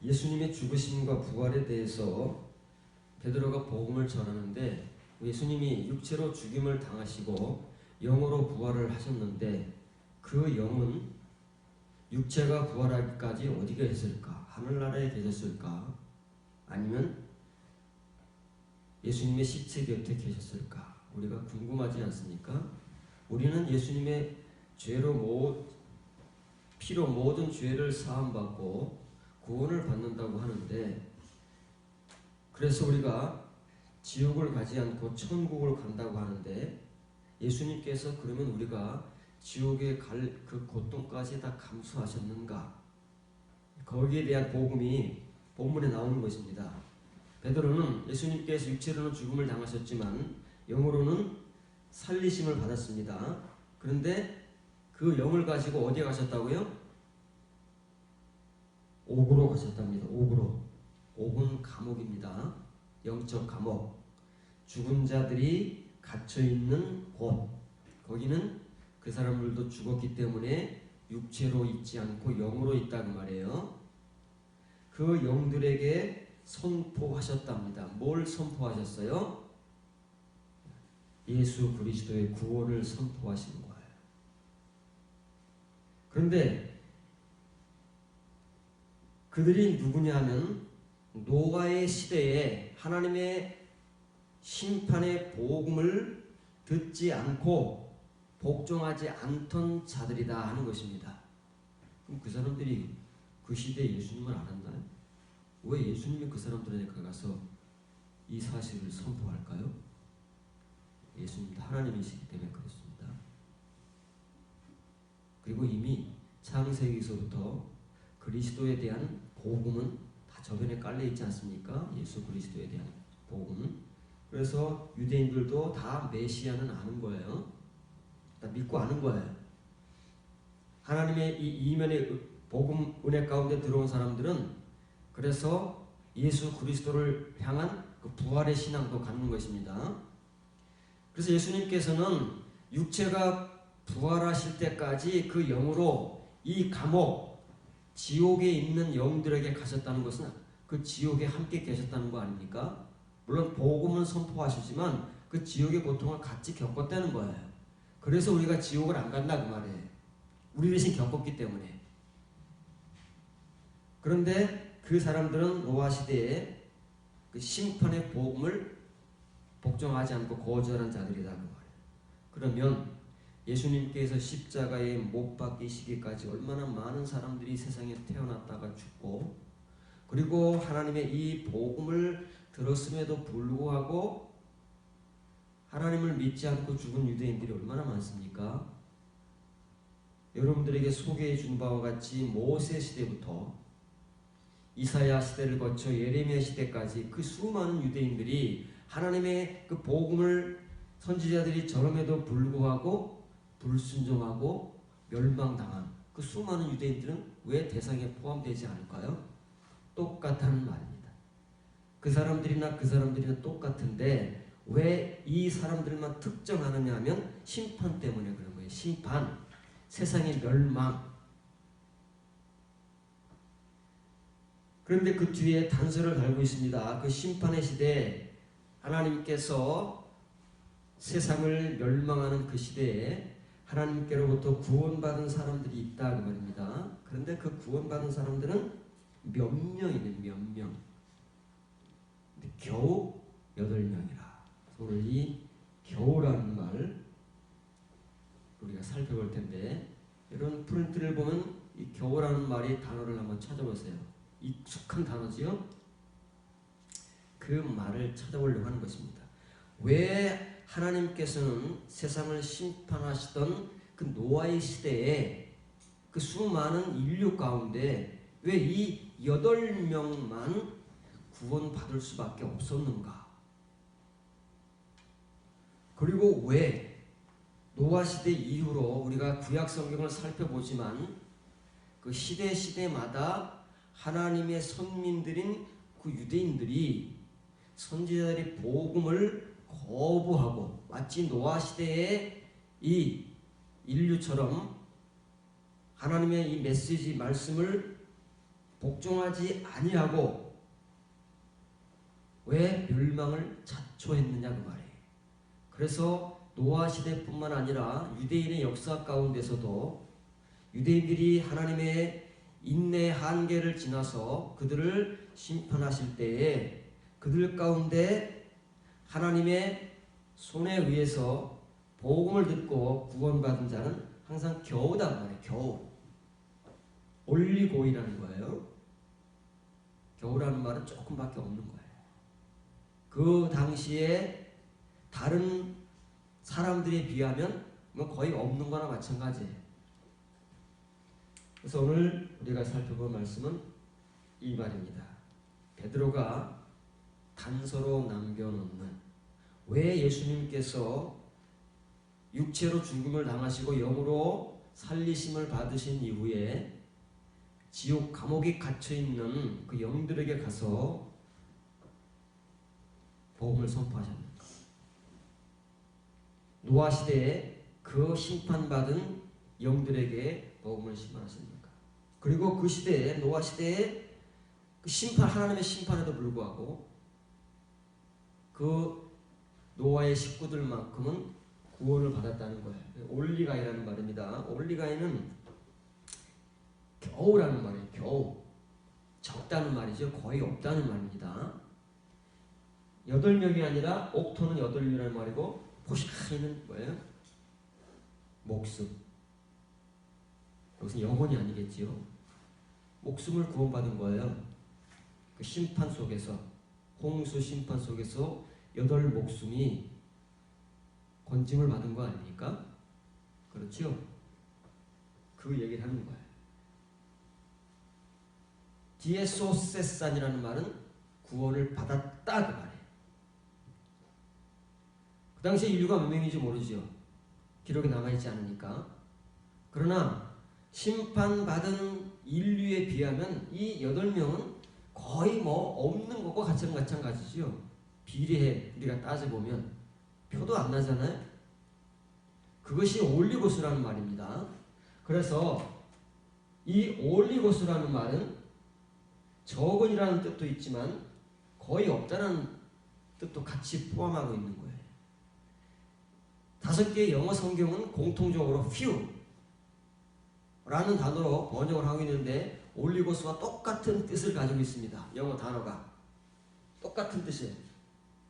예수님의 죽으심과 부활에 대해서 베드로가 복음을 전하는데 예수님이 육체로 죽임을 당하시고 영으로 부활을 하셨는데 그 영은 육체가 부활하기까지 어디 계셨을까? 하늘나라에 계셨을까? 아니면 예수님의 시체 곁에 계셨을까? 우리가 궁금하지 않습니까? 우리는 예수님의 피로 모든 죄를 사함받고 구원을 받는다고 하는데, 그래서 우리가 지옥을 가지 않고 천국을 간다고 하는데, 예수님께서 그러면 우리가 지옥에 갈 그 고통까지 다 감수하셨는가? 거기에 대한 복음이 본문에 나오는 것입니다. 베드로는 예수님께서 육체로는 죽음을 당하셨지만 영으로는 살리심을 받았습니다. 그런데 그 영을 가지고 어디에 가셨다고요? 옥으로 가셨답니다. 옥으로. 옥은 감옥입니다. 영적 감옥. 죽은 자들이 갇혀있는 곳. 거기는 그 사람들도 죽었기 때문에 육체로 있지 않고 영으로 있다고 말해요. 그 영들에게 선포하셨답니다. 뭘 선포하셨어요? 예수 그리스도의 구원을 선포하신 거예요. 그런데 그들이 누구냐 하면 노아의 시대에 하나님의 심판의 복음을 듣지 않고 복종하지 않던 자들이다 하는 것입니다. 그럼 그 사람들이 그 시대에 예수님을 알았나요? 왜 예수님이 그 사람들에게 가서 이 사실을 선포할까요? 예수님도 하나님이시기 때문에 그렇습니다. 그리고 이미 창세기서부터 그리스도에 대한 복음은 다 저변에 깔려있지 않습니까? 예수 그리스도에 대한 복음은. 그래서 유대인들도 다 메시아는 아는 거예요. 다 믿고 아는 거예요. 하나님의 이 이면의 복음 은혜 가운데 들어온 사람들은 그래서 예수 그리스도를 향한 그 부활의 신앙도 갖는 것입니다. 그래서 예수님께서는 육체가 부활하실 때까지 그 영으로 이 감옥, 지옥에 있는 영들에게 가셨다는 것은 그 지옥에 함께 계셨다는 거 아닙니까? 물론 복음은 선포하시지만 그 지옥의 고통을 같이 겪었다는 거예요. 그래서 우리가 지옥을 안 간다 그 말이에요. 우리 대신 겪었기 때문에. 그런데 그 사람들은 노아 시대에 그 심판의 복음을 복종하지 않고 거절한 자들이다 그 말이에요. 그러면 예수님께서 십자가에 못 박히시기까지 얼마나 많은 사람들이 세상에 태어났다가 죽고, 그리고 하나님의 이 복음을 들었음에도 불구하고 하나님을 믿지 않고 죽은 유대인들이 얼마나 많습니까? 여러분들에게 소개해 준 바와 같이 모세 시대부터 이사야 시대를 거쳐 예레미야 시대까지 그 수많은 유대인들이 하나님의 그 복음을 선지자들이 전함에도 불구하고 불순종하고 멸망당한 그 수많은 유대인들은 왜 대상에 포함되지 않을까요? 똑같다는 말입니다. 그 사람들이나 똑같은데 왜 이 사람들만 특정하느냐 하면 심판 때문에 그런 거예요. 심판, 세상의 멸망. 그런데 그 뒤에 단서를 달고 있습니다. 그 심판의 시대에 하나님께서 세상을 멸망하는 그 시대에 하나님께로부터 구원받은 사람들이 있다 그 말입니다. 그런데 그 구원받은 사람들은 몇 명이네, 몇 명. 근데 겨우 8명이라. 오늘 이 겨우라는 말 우리가 살펴볼 텐데, 이런 프린트를 보면 이 겨우라는 말이 단어를 한번 찾아보세요. 익숙한 단어지요? 그 말을 찾아보려고 하는 것입니다. 왜 하나님께서는 세상을 심판하시던 그 노아의 시대에 그 수많은 인류 가운데 왜 이 8명만 구원받을 수밖에 없었는가? 그리고 왜 노아 시대 이후로 우리가 구약 성경을 살펴보지만 그 시대마다 하나님의 선민들인 그 유대인들이 선지자들의 복음을 거부하고 마치 노아 시대의 이 인류처럼 하나님의 이 메시지 말씀을 복종하지 아니하고 왜 멸망을 자초했느냐 그 말이에요. 그래서 노아 시대뿐만 아니라 유대인의 역사 가운데서도 유대인들이 하나님의 인내 한계를 지나서 그들을 심판하실 때에 그들 가운데 하나님의 손에 의해서 복음을 듣고 구원받은 자는 항상 겨우다 말이에요. 겨우. 올리고이라는 거예요. 겨우라는 말은 조금밖에 없는 거예요. 그 당시에 다른 사람들에 비하면 뭐 거의 없는 거나 마찬가지예요. 그래서 오늘 우리가 살펴볼 말씀은 이 말입니다. 베드로가 단서로 남겨놓는 왜 예수님께서 육체로 죽음을 당하시고 영으로 살리심을 받으신 이후에 지옥 감옥에 갇혀있는 그 영들에게 가서 복음을 선포하셨는가? 노아 시대에 그 심판받은 영들에게 복음을 심판하셨는가? 그리고 그 시대에 노아 시대에 그 심판 하나님의 심판에도 불구하고 그 노아의 식구들만큼은 구원을 받았다는 거예요. 올리가이라는 말입니다. 올리가이는 겨우라는 말이에요. 겨우. 적다는 말이죠. 거의 없다는 말입니다. 8명이 아니라 옥토는 8명이라는 말이고 포시카이는 뭐예요? 목숨. 여기서 영혼이 아니겠지요. 목숨을 구원받은 거예요. 그 심판 속에서 홍수 심판 속에서 8목숨이 건짐을 받은 거 아닙니까? 그렇죠? 그 얘기를 하는 거예요. 디에소세산이라는 말은 구원을 받았다 그 말이에요. 그 당시에 인류가 몇 명인지 모르죠. 기록에 남아있지 않으니까. 그러나 심판받은 인류에 비하면 이 8명은 거의 뭐 없는 것과 마찬가지죠. 비례해 우리가 따져보면 표도 안 나잖아요. 그것이 올리고스라는 말입니다. 그래서 이 올리고스라는 말은 적은이라는 뜻도 있지만 거의 없다는 뜻도 같이 포함하고 있는 거예요. 5개의 영어 성경은 공통적으로 few 라는 단어로 번역을 하고 있는데 올리고스와 똑같은 뜻을 가지고 있습니다. 영어 단어가 똑같은 뜻이에요.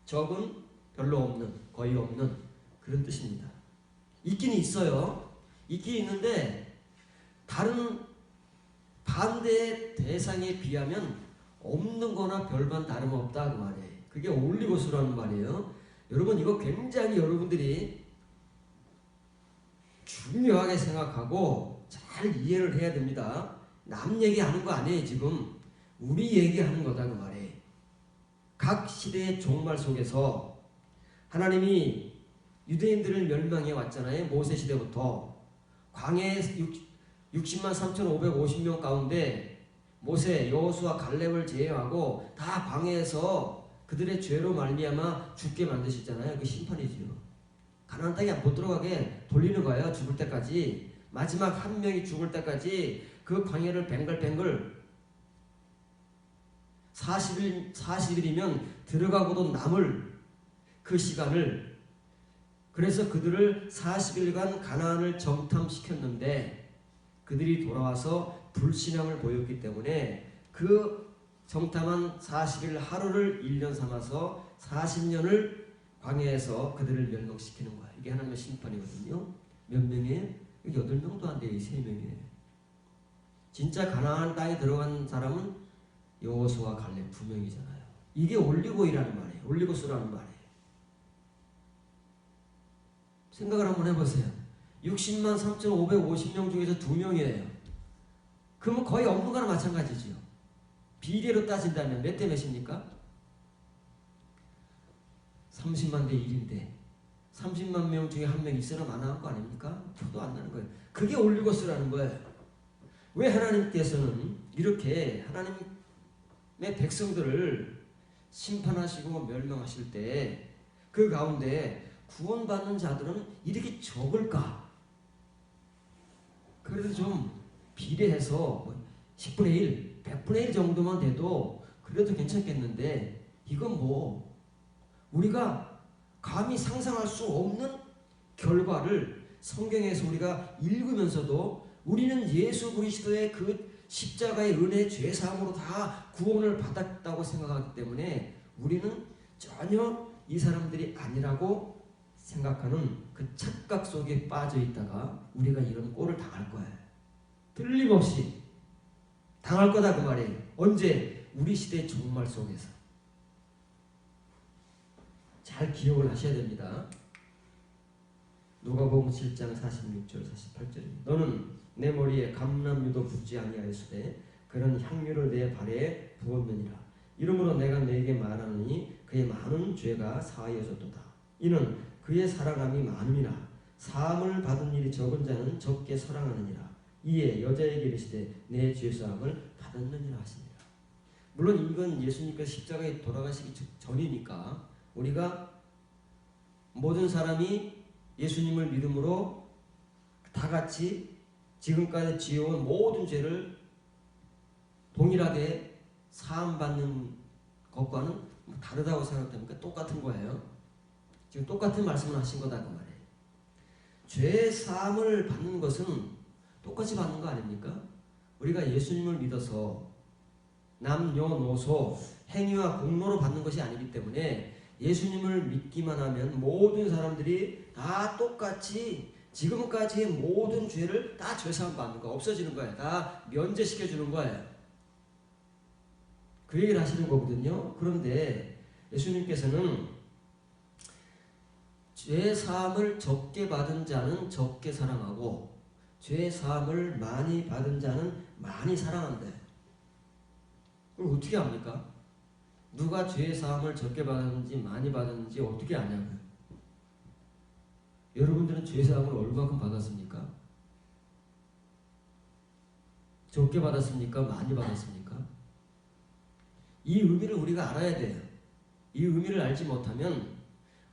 적은 별로 없는, 거의 없는 그런 뜻입니다. 있긴 있어요. 있긴 있는데 다른 반대의 대상에 비하면 없는 거나 별반 다름없다 그 말이에요. 그게 올리고스라는 말이에요. 여러분 이거 굉장히 여러분들이 중요하게 생각하고 잘 이해를 해야 됩니다. 남 얘기하는 거 아니에요. 지금 우리 얘기하는 거다 그 말이에요. 각 시대의 종말 속에서 하나님이 유대인들을 멸망해 왔잖아요. 모세 시대부터 광야에 60만 3,550명 가운데 모세, 여호수아, 갈렙을 제외하고 다 광야에서 그들의 죄로 말미암아 죽게 만드셨잖아요. 그 심판이지요. 가나안 땅에 못 들어가게 돌리는 거예요. 죽을 때까지. 마지막 한 명이 죽을 때까지 그 광야를 뱅글뱅글 40일이면 들어가고도 남을 그 시간을 그래서 그들을 40일간 가나안을 정탐시켰는데 그들이 돌아와서 불신앙을 보였기 때문에 그 정탐한 40일 하루를 1년 삼아서 40년을 광야에서 그들을 멸망시키는 거야. 이게 하나님의 심판이거든요. 몇 명이에요? 8명도 안 돼요. 3명이에요. 진짜 가나안 땅에 들어간 사람은 여호수아 갈렙 2명이잖아요. 이게 올리고이라는 말이에요. 올리고스라는 말이에요. 생각을 한번 해보세요. 60만 3,550명 중에서 2명이에요. 그러면 거의 없는 거나 마찬가지죠. 비례로 따진다면 몇 대 몇입니까? 30만 대 1인데 30만 명 중에 한 명 있으나 마나한 거 아닙니까? 표도 안 나는 거예요. 그게 올리고스라는 거예요. 왜 하나님께서는 이렇게 하나님의 백성들을 심판하시고 멸망하실 때 그 가운데 구원받는 자들은 이렇게 적을까? 그래도 좀 비례해서 10분의 1, 100분의 1 정도만 돼도 그래도 괜찮겠는데 이건 뭐 우리가 감히 상상할 수 없는 결과를 성경에서 우리가 읽으면서도 우리는 예수 그리스도의 그 십자가의 은혜 죄사함으로 다 구원을 받았다고 생각하기 때문에 우리는 전혀 이 사람들이 아니라고 생각하는 그 착각 속에 빠져 있다가 우리가 이런 꼴을 당할 거예요. 틀림없이 당할 거다 그 말이에요. 언제? 우리 시대의 종말 속에서. 잘 기억을 하셔야 됩니다. 누가복음 7장 46절 48절입니다. 너는 내 머리에 감람유도 붓지 아니하였으되 그런 향유를 내 발에 부었느니라. 이러므로 내가 너에게 말하노니 그의 많은 죄가 사하여졌도다. 이는 그의 사랑함이 많음이라. 사함을 받은 일이 적은 자는 적게 사랑하느니라. 이에 여자에게 이르시되 내 죄사함을 받았느니라 하시니라. 물론 이건 예수님께서 십자가에 돌아가시기 전이니까 우리가 모든 사람이 예수님을 믿음으로 다 같이 지금까지 지어온 모든 죄를 동일하게 사함받는 것과는 다르다고 생각됩니까? 똑같은 거예요. 지금 똑같은 말씀을 하신 거다 그 말이에요. 죄 사함을 받는 것은 똑같이 받는 거 아닙니까? 우리가 예수님을 믿어서 남녀노소 행위와 공로로 받는 것이 아니기 때문에 예수님을 믿기만 하면 모든 사람들이 다 똑같이 지금까지의 모든 죄를 다 죄사함 받는 거 없어지는 거예요. 다 면제시켜 주는 거예요. 그 얘기를 하시는 거거든요. 그런데 예수님께서는 죄사함을 적게 받은 자는 적게 사랑하고 죄사함을 많이 받은 자는 많이 사랑한대. 그럼 어떻게 합니까? 누가 죄사함을 적게 받았는지 많이 받았는지 어떻게 아냐고요. 여러분들은 죄사함을 얼마큼 받았습니까? 적게 받았습니까? 많이 받았습니까? 이 의미를 우리가 알아야 돼요. 이 의미를 알지 못하면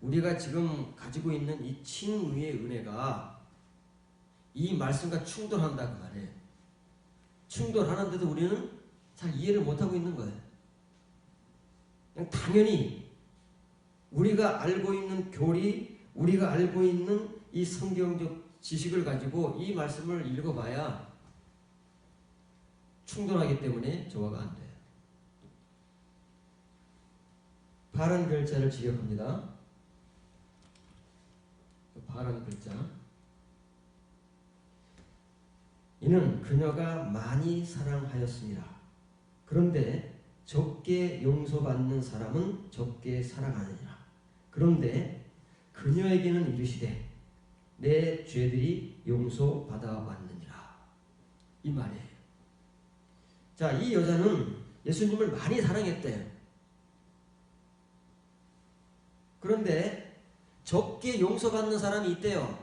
우리가 지금 가지고 있는 이 칭의의 은혜가 이 말씀과 충돌한다 그 말이에요. 충돌하는데도 우리는 잘 이해를 못하고 있는 거예요. 그냥 당연히 우리가 알고 있는 교리, 우리가 알고 있는 이 성경적 지식을 가지고 이 말씀을 읽어봐야 충돌하기 때문에 조화가 안 돼요. 바른 글자를 지적합니다. 바른 글자. 이는 그녀가 많이 사랑하였습니다. 그런데 적게 용서받는 사람은 적게 사랑하느니라. 그런데 그녀에게는 이르시되 내 죄들이 용서받아 왔느니라. 이 말이에요. 자, 이 여자는 예수님을 많이 사랑했대요. 그런데 적게 용서받는 사람이 있대요.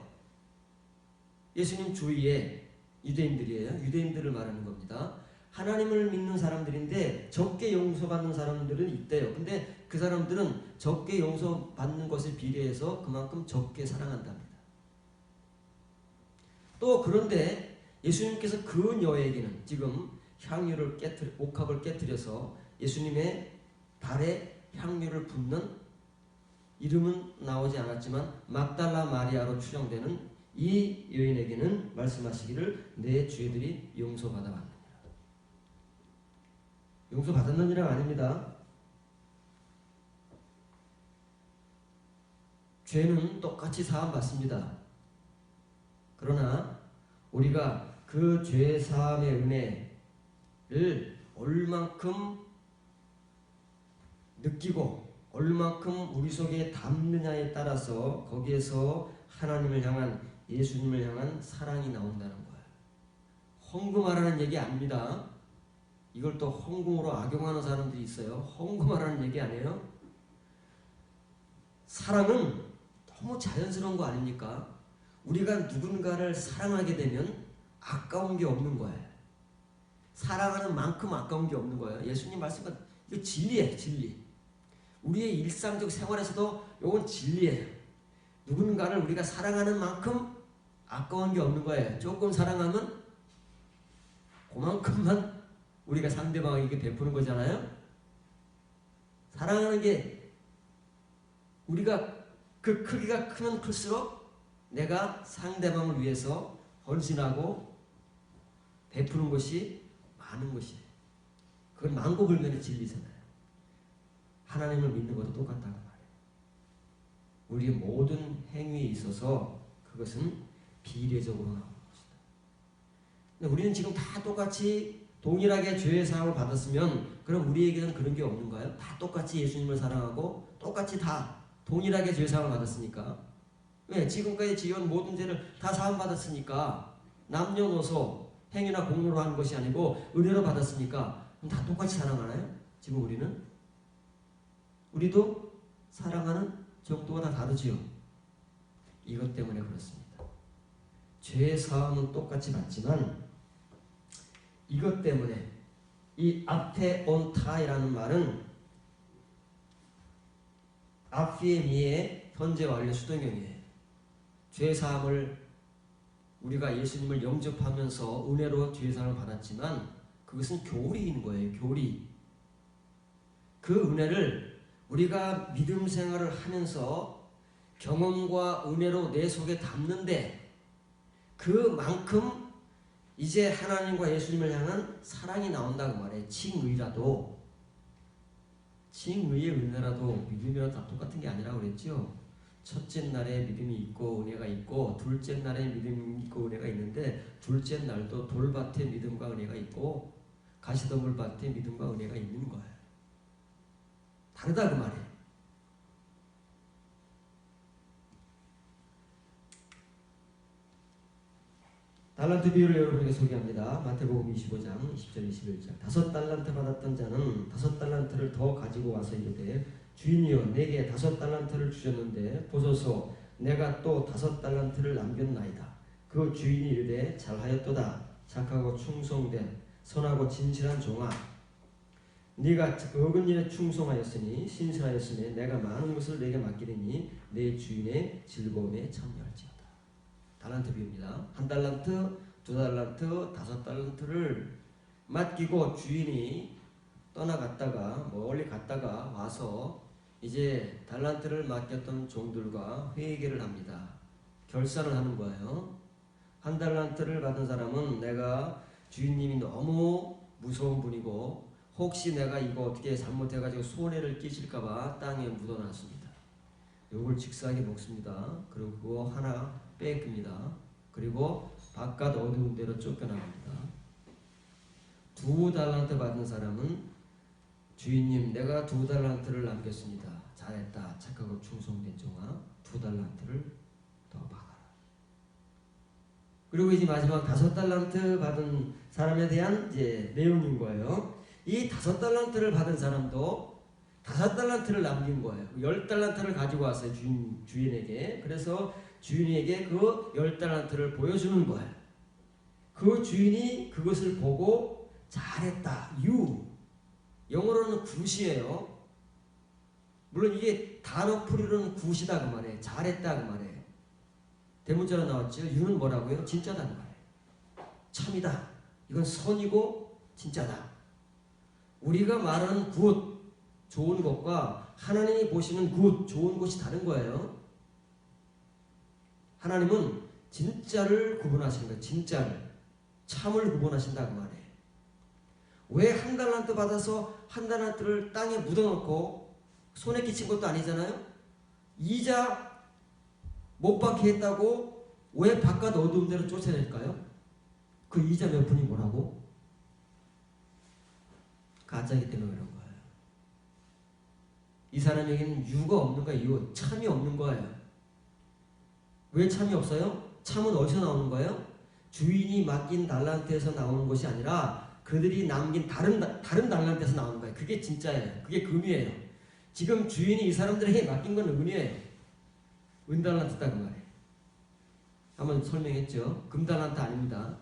예수님 주위에 유대인들이에요. 유대인들을 말하는 겁니다. 하나님을 믿는 사람들인데 적게 용서받는 사람들은 있대요. 근데 그 사람들은 적게 용서받는 것에 비례해서 그만큼 적게 사랑한답니다. 또 그런데 예수님께서 그녀에게는 지금 향유를 옥합을 깨뜨려서 예수님의 발에 향유를 붓는 이름은 나오지 않았지만 막달라 마리아로 추정되는 이 여인에게는 말씀하시기를 내 죄들이 용서받아 왔느니라. 용서받았느니라가 아닙니다. 죄는 똑같이 사함받습니다. 그러나 우리가 그 죄 사함의 은혜를 얼만큼 느끼고 얼만큼 우리 속에 담느냐에 따라서 거기에서 하나님을 향한 예수님을 향한 사랑이 나온다는 거예요. 헌금하라는 얘기 아닙니다. 이걸 또 헌금으로 악용하는 사람들이 있어요. 헌금하라는 얘기 아니에요. 사랑은 너무 자연스러운 거 아닙니까? 우리가 누군가를 사랑하게 되면 아까운 게 없는 거예요. 사랑하는 만큼 아까운 게 없는 거예요. 예수님 말씀은 이거 진리예요. 진리. 우리의 일상적 생활에서도 이건 진리예요. 누군가를 우리가 사랑하는 만큼 아까운 게 없는 거예요. 조금 사랑하면 그만큼만 우리가 상대방에게 베푸는 거잖아요. 사랑하는 게 우리가 그 크기가 크면 클수록 내가 상대방을 위해서 헌신하고 베푸는 것이 많은 것이에요. 그건 만고불면의 진리잖아요. 하나님을 믿는 것도 똑같다고 말해요. 우리의 모든 행위에 있어서 그것은 비례적으로 나오는 것이다. 근데 우리는 지금 다 똑같이 동일하게 죄의 사함을 받았으면 그럼 우리에게는 그런 게 없는가요? 다 똑같이 예수님을 사랑하고 똑같이 다 동일하게 죄의 사함을 받았으니까. 왜? 지금까지 지은 모든 죄를 다 사함 받았으니까. 남녀노소 행위나 공로로 하는 것이 아니고 은혜로 받았으니까 그럼 다 똑같이 사랑하나요? 지금 우리도 사랑하는 정도가 다 다르지요. 이것 때문에 그렇습니다. 죄의 사함은 똑같이 받지만 이것 때문에 이 앞에 온타이라는 말은 아피에미의 현재 완료 수동형이에요. 죄의 사함을 우리가 예수님을 영접하면서 은혜로 죄의 사함을 받았지만 그것은 교리인 거예요. 교리. 그 은혜를 우리가 믿음 생활을 하면서 경험과 은혜로 내 속에 담는데 그만큼 이제 하나님과 예수님을 향한 사랑이 나온다고 말해요. 칭의라도. 칭의의 은혜라도 믿음이랑 다 똑같은 게 아니라고 그랬죠. 첫째 날에 믿음이 있고 은혜가 있고 둘째 날에 믿음이 있고 은혜가 있는데 둘째 날도 돌밭에 믿음과 은혜가 있고 가시덤불밭에 믿음과 은혜가 있는 거예요. 다르다 그 말이에요. 달란트 비유를 여러분에게 소개합니다. 마태복음 25장 20절 21절. 5달란트 받았던 자는 5달란트를 더 가지고 와서 이르되 주인이여 내게 5달란트를 주셨는데 보소서 내가 또 5달란트를 남겼나이다. 그 주인이 이르되 잘하였도다. 착하고 충성된 선하고 진실한 종아 네가 적은 일에 충성하였으니 신실하였으니 내가 많은 것을 내게 맡기리니 내 주인의 즐거움에 참여할지어다. 달란트 비유입니다. 1달란트, 2달란트, 5달란트를 맡기고 주인이 떠나갔다가 멀리 갔다가 와서 이제 달란트를 맡겼던 종들과 회개를 합니다. 결산을 하는 거예요. 1달란트를 받은 사람은 내가 주인님이 너무 무서운 분이고 혹시 내가 이거 어떻게 잘못해가지고 손해를 끼칠까봐 땅에 묻어놨습니다. 요걸 직사하게 먹습니다. 그리고 그거 하나 뺏깁니다. 그리고 바깥 어두운 데로 쫓겨나갑니다. 2달란트 받은 사람은 주인님 내가 2달란트를 남겼습니다. 잘했다. 착하고 충성된 종아 2달란트를 더 받아라. 그리고 이제 마지막 5달란트 받은 사람에 대한 이제 내용인 거예요. 이 5달란트를 받은 사람도 5달란트를 남긴 거예요. 10달란트를 가지고 왔어요. 주인에게. 그래서 주인에게 그 10달란트를 보여주는 거예요. 그 주인이 그것을 보고 잘했다. 영어로는 굿이에요. 물론 이게 단어 풀이로는 굿이다 그 말이에요. 잘했다 그 말이에요. 대문자로 나왔죠. you는 뭐라고요? 진짜다 그 말이에요. 참이다. 이건 선이고 진짜다. 우리가 말하는 굿, 좋은 것과 하나님이 보시는 굿, 좋은 것이 다른 거예요. 하나님은 진짜를 구분하시는 거예요. 진짜를. 참을 구분하신다 그 말이에요. 왜 1달란트 받아서 1달란트를 땅에 묻어놓고 손에 끼친 것도 아니잖아요. 이자 못 받게 했다고 왜 바깥 어두운 데로 쫓아낼까요? 그 이자 몇 푼이 뭐라고? 가짜이기 때문에 그런 거예요. 이 사람에게는 유가 없는 거예요. 참이 없는 거예요. 왜 참이 없어요? 참은 어디서 나오는 거예요? 주인이 맡긴 달란트에서 나오는 것이 아니라 그들이 남긴 다른 달란트에서 나오는 거예요. 그게 진짜예요. 그게 금이에요. 지금 주인이 이 사람들에게 맡긴 건 은이에요. 은달란트다 그 말이에요. 한번 설명했죠. 금달란트 아닙니다.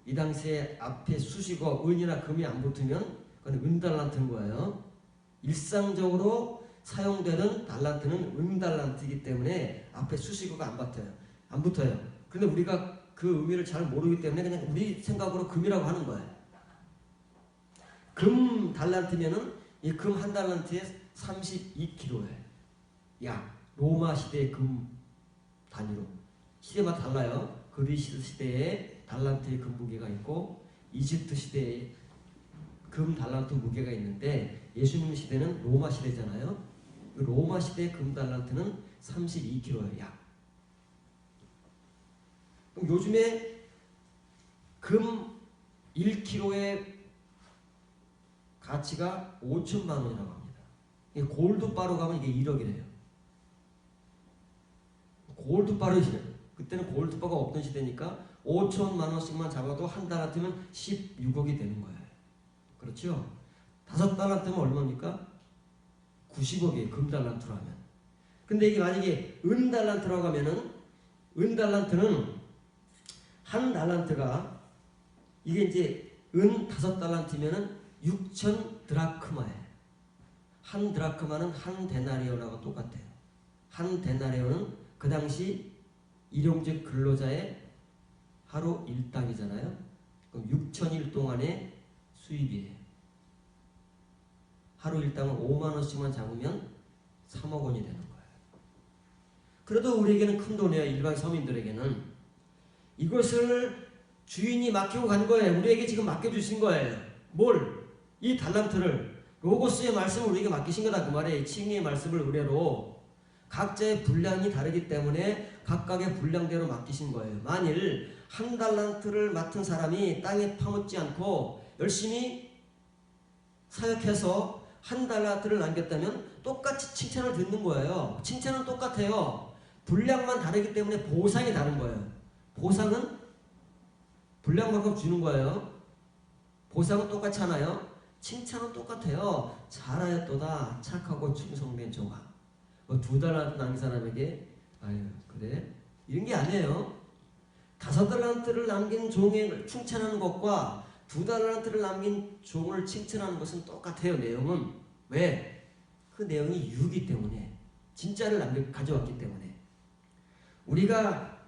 이 당시에 앞에 수식어 은이나 금이 안 붙으면 그건 은달란트인 거예요. 일상적으로 사용되는 달란트는 은달란트이기 때문에 앞에 수식어가 안 붙어요. 그런데 우리가 그 의미를 잘 모르기 때문에 그냥 우리 생각으로 금이라고 하는 거예요. 금 달란트면은 이 금 한 달란트에 32kg예요. 약 로마 시대의 금 단위로. 시대마다 달라요. 그리스 시대에 달란트의 금 무게가 있고 이집트 시대에 금 달란트 무게가 있는데 예수님 시대는 로마 시대잖아요. 로마 시대 금 달란트는 32kg예요. 약. 그럼 요즘에 금 1kg의 가치가 5천만 원이라고 합니다. 골드바로 가면 이게 1억이래요. 골드바로 그때는 골드바가 없던 시대니까 5천만 원씩만 잡아도 한 달란트면 16억이 되는 거예요. 그렇죠? 5달란트면 얼마입니까? 90억이에요. 금 달란트로 하면. 근데 이게 만약에 은 달란트라고 하면은 은 달란트는 한 달란트가 이게 이제 은 5달란트면은 6천 드라크마예요. 한 드라크마는 한 데나리온하고 똑같아요. 한 데나리온은 그 당시 일용직 근로자의 하루 일당이잖아요. 그럼 6천일 동안의 수입이에요. 하루 일당은 5만 원씩만 잡으면 3억 원이 되는 거예요. 그래도 우리에게는 큰 돈이에요. 일반 서민들에게는. 이것을 주인이 맡기고 간 거예요. 우리에게 지금 맡겨주신 거예요. 뭘? 이 달란트를, 로고스의 말씀을 우리에게 맡기신 거다 그 말이에요. 칭의의 말씀을 의뢰로 각자의 분량이 다르기 때문에 각각의 분량대로 맡기신 거예요. 만일 한 달란트를 맡은 사람이 땅에 파묻지 않고 열심히 사역해서 한 달란트를 남겼다면 똑같이 칭찬을 듣는 거예요. 칭찬은 똑같아요. 분량만 다르기 때문에 보상이 다른 거예요. 보상은 분량만큼 주는 거예요. 보상은 똑같지 않아요. 칭찬은 똑같아요. 잘하였도다 착하고 충성된 종아. 2달란트 남긴 사람에게 아유 그래? 이런 게 아니에요. 5달란트를 남긴 종을 칭찬하는 것과 2달란트를 남긴 종을 칭찬하는 것은 똑같아요. 내용은. 왜? 그 내용이 유기 때문에, 진짜를 가져왔기 때문에. 우리가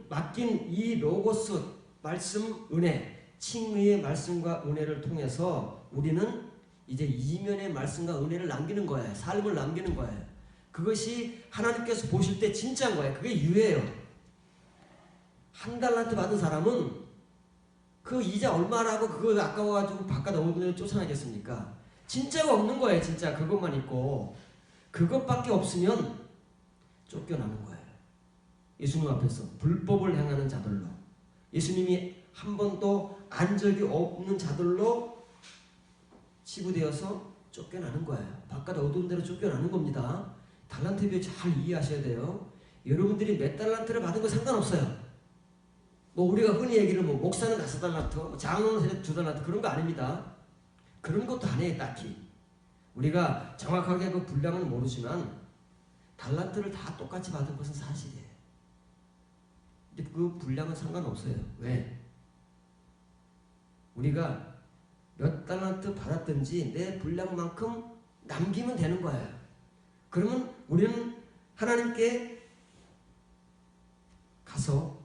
맡긴 이 로고스 말씀 은혜, 칭의의 말씀과 은혜를 통해서 우리는 이제 이면의 말씀과 은혜를 남기는 거예요. 삶을 남기는 거예요. 그것이 하나님께서 보실 때 진짜인 거예요. 그게 유예요. 한 달란트 받은 사람은 그 이자 얼마라고 그거 아까워가지고 바깥 어디를 쫓아나겠습니까? 진짜가 없는 거예요. 진짜 그것만 있고 그것밖에 없으면 쫓겨나는 거예요. 예수님 앞에서 불법을 행하는 자들로, 예수님이 한 번도 안 적이 없는 자들로 치부되어서 쫓겨나는 거예요. 바깥 어두운 데로 쫓겨나는 겁니다. 달란트에 비해 잘 이해하셔야 돼요. 여러분들이 몇 달란트를 받은 거 상관없어요. 뭐 우리가 흔히 얘기를 뭐 목사는 5달란트, 장로는 2달란트 그런 거 아닙니다. 그런 것도 아니에요. 딱히 우리가 정확하게 그 분량은 모르지만 달란트를 다 똑같이 받은 것은 사실이에요. 근데 그 분량은 상관없어요. 왜? 우리가 몇 달란트 받았든지 내 분량만큼 남기면 되는 거예요. 그러면 우리는 하나님께 가서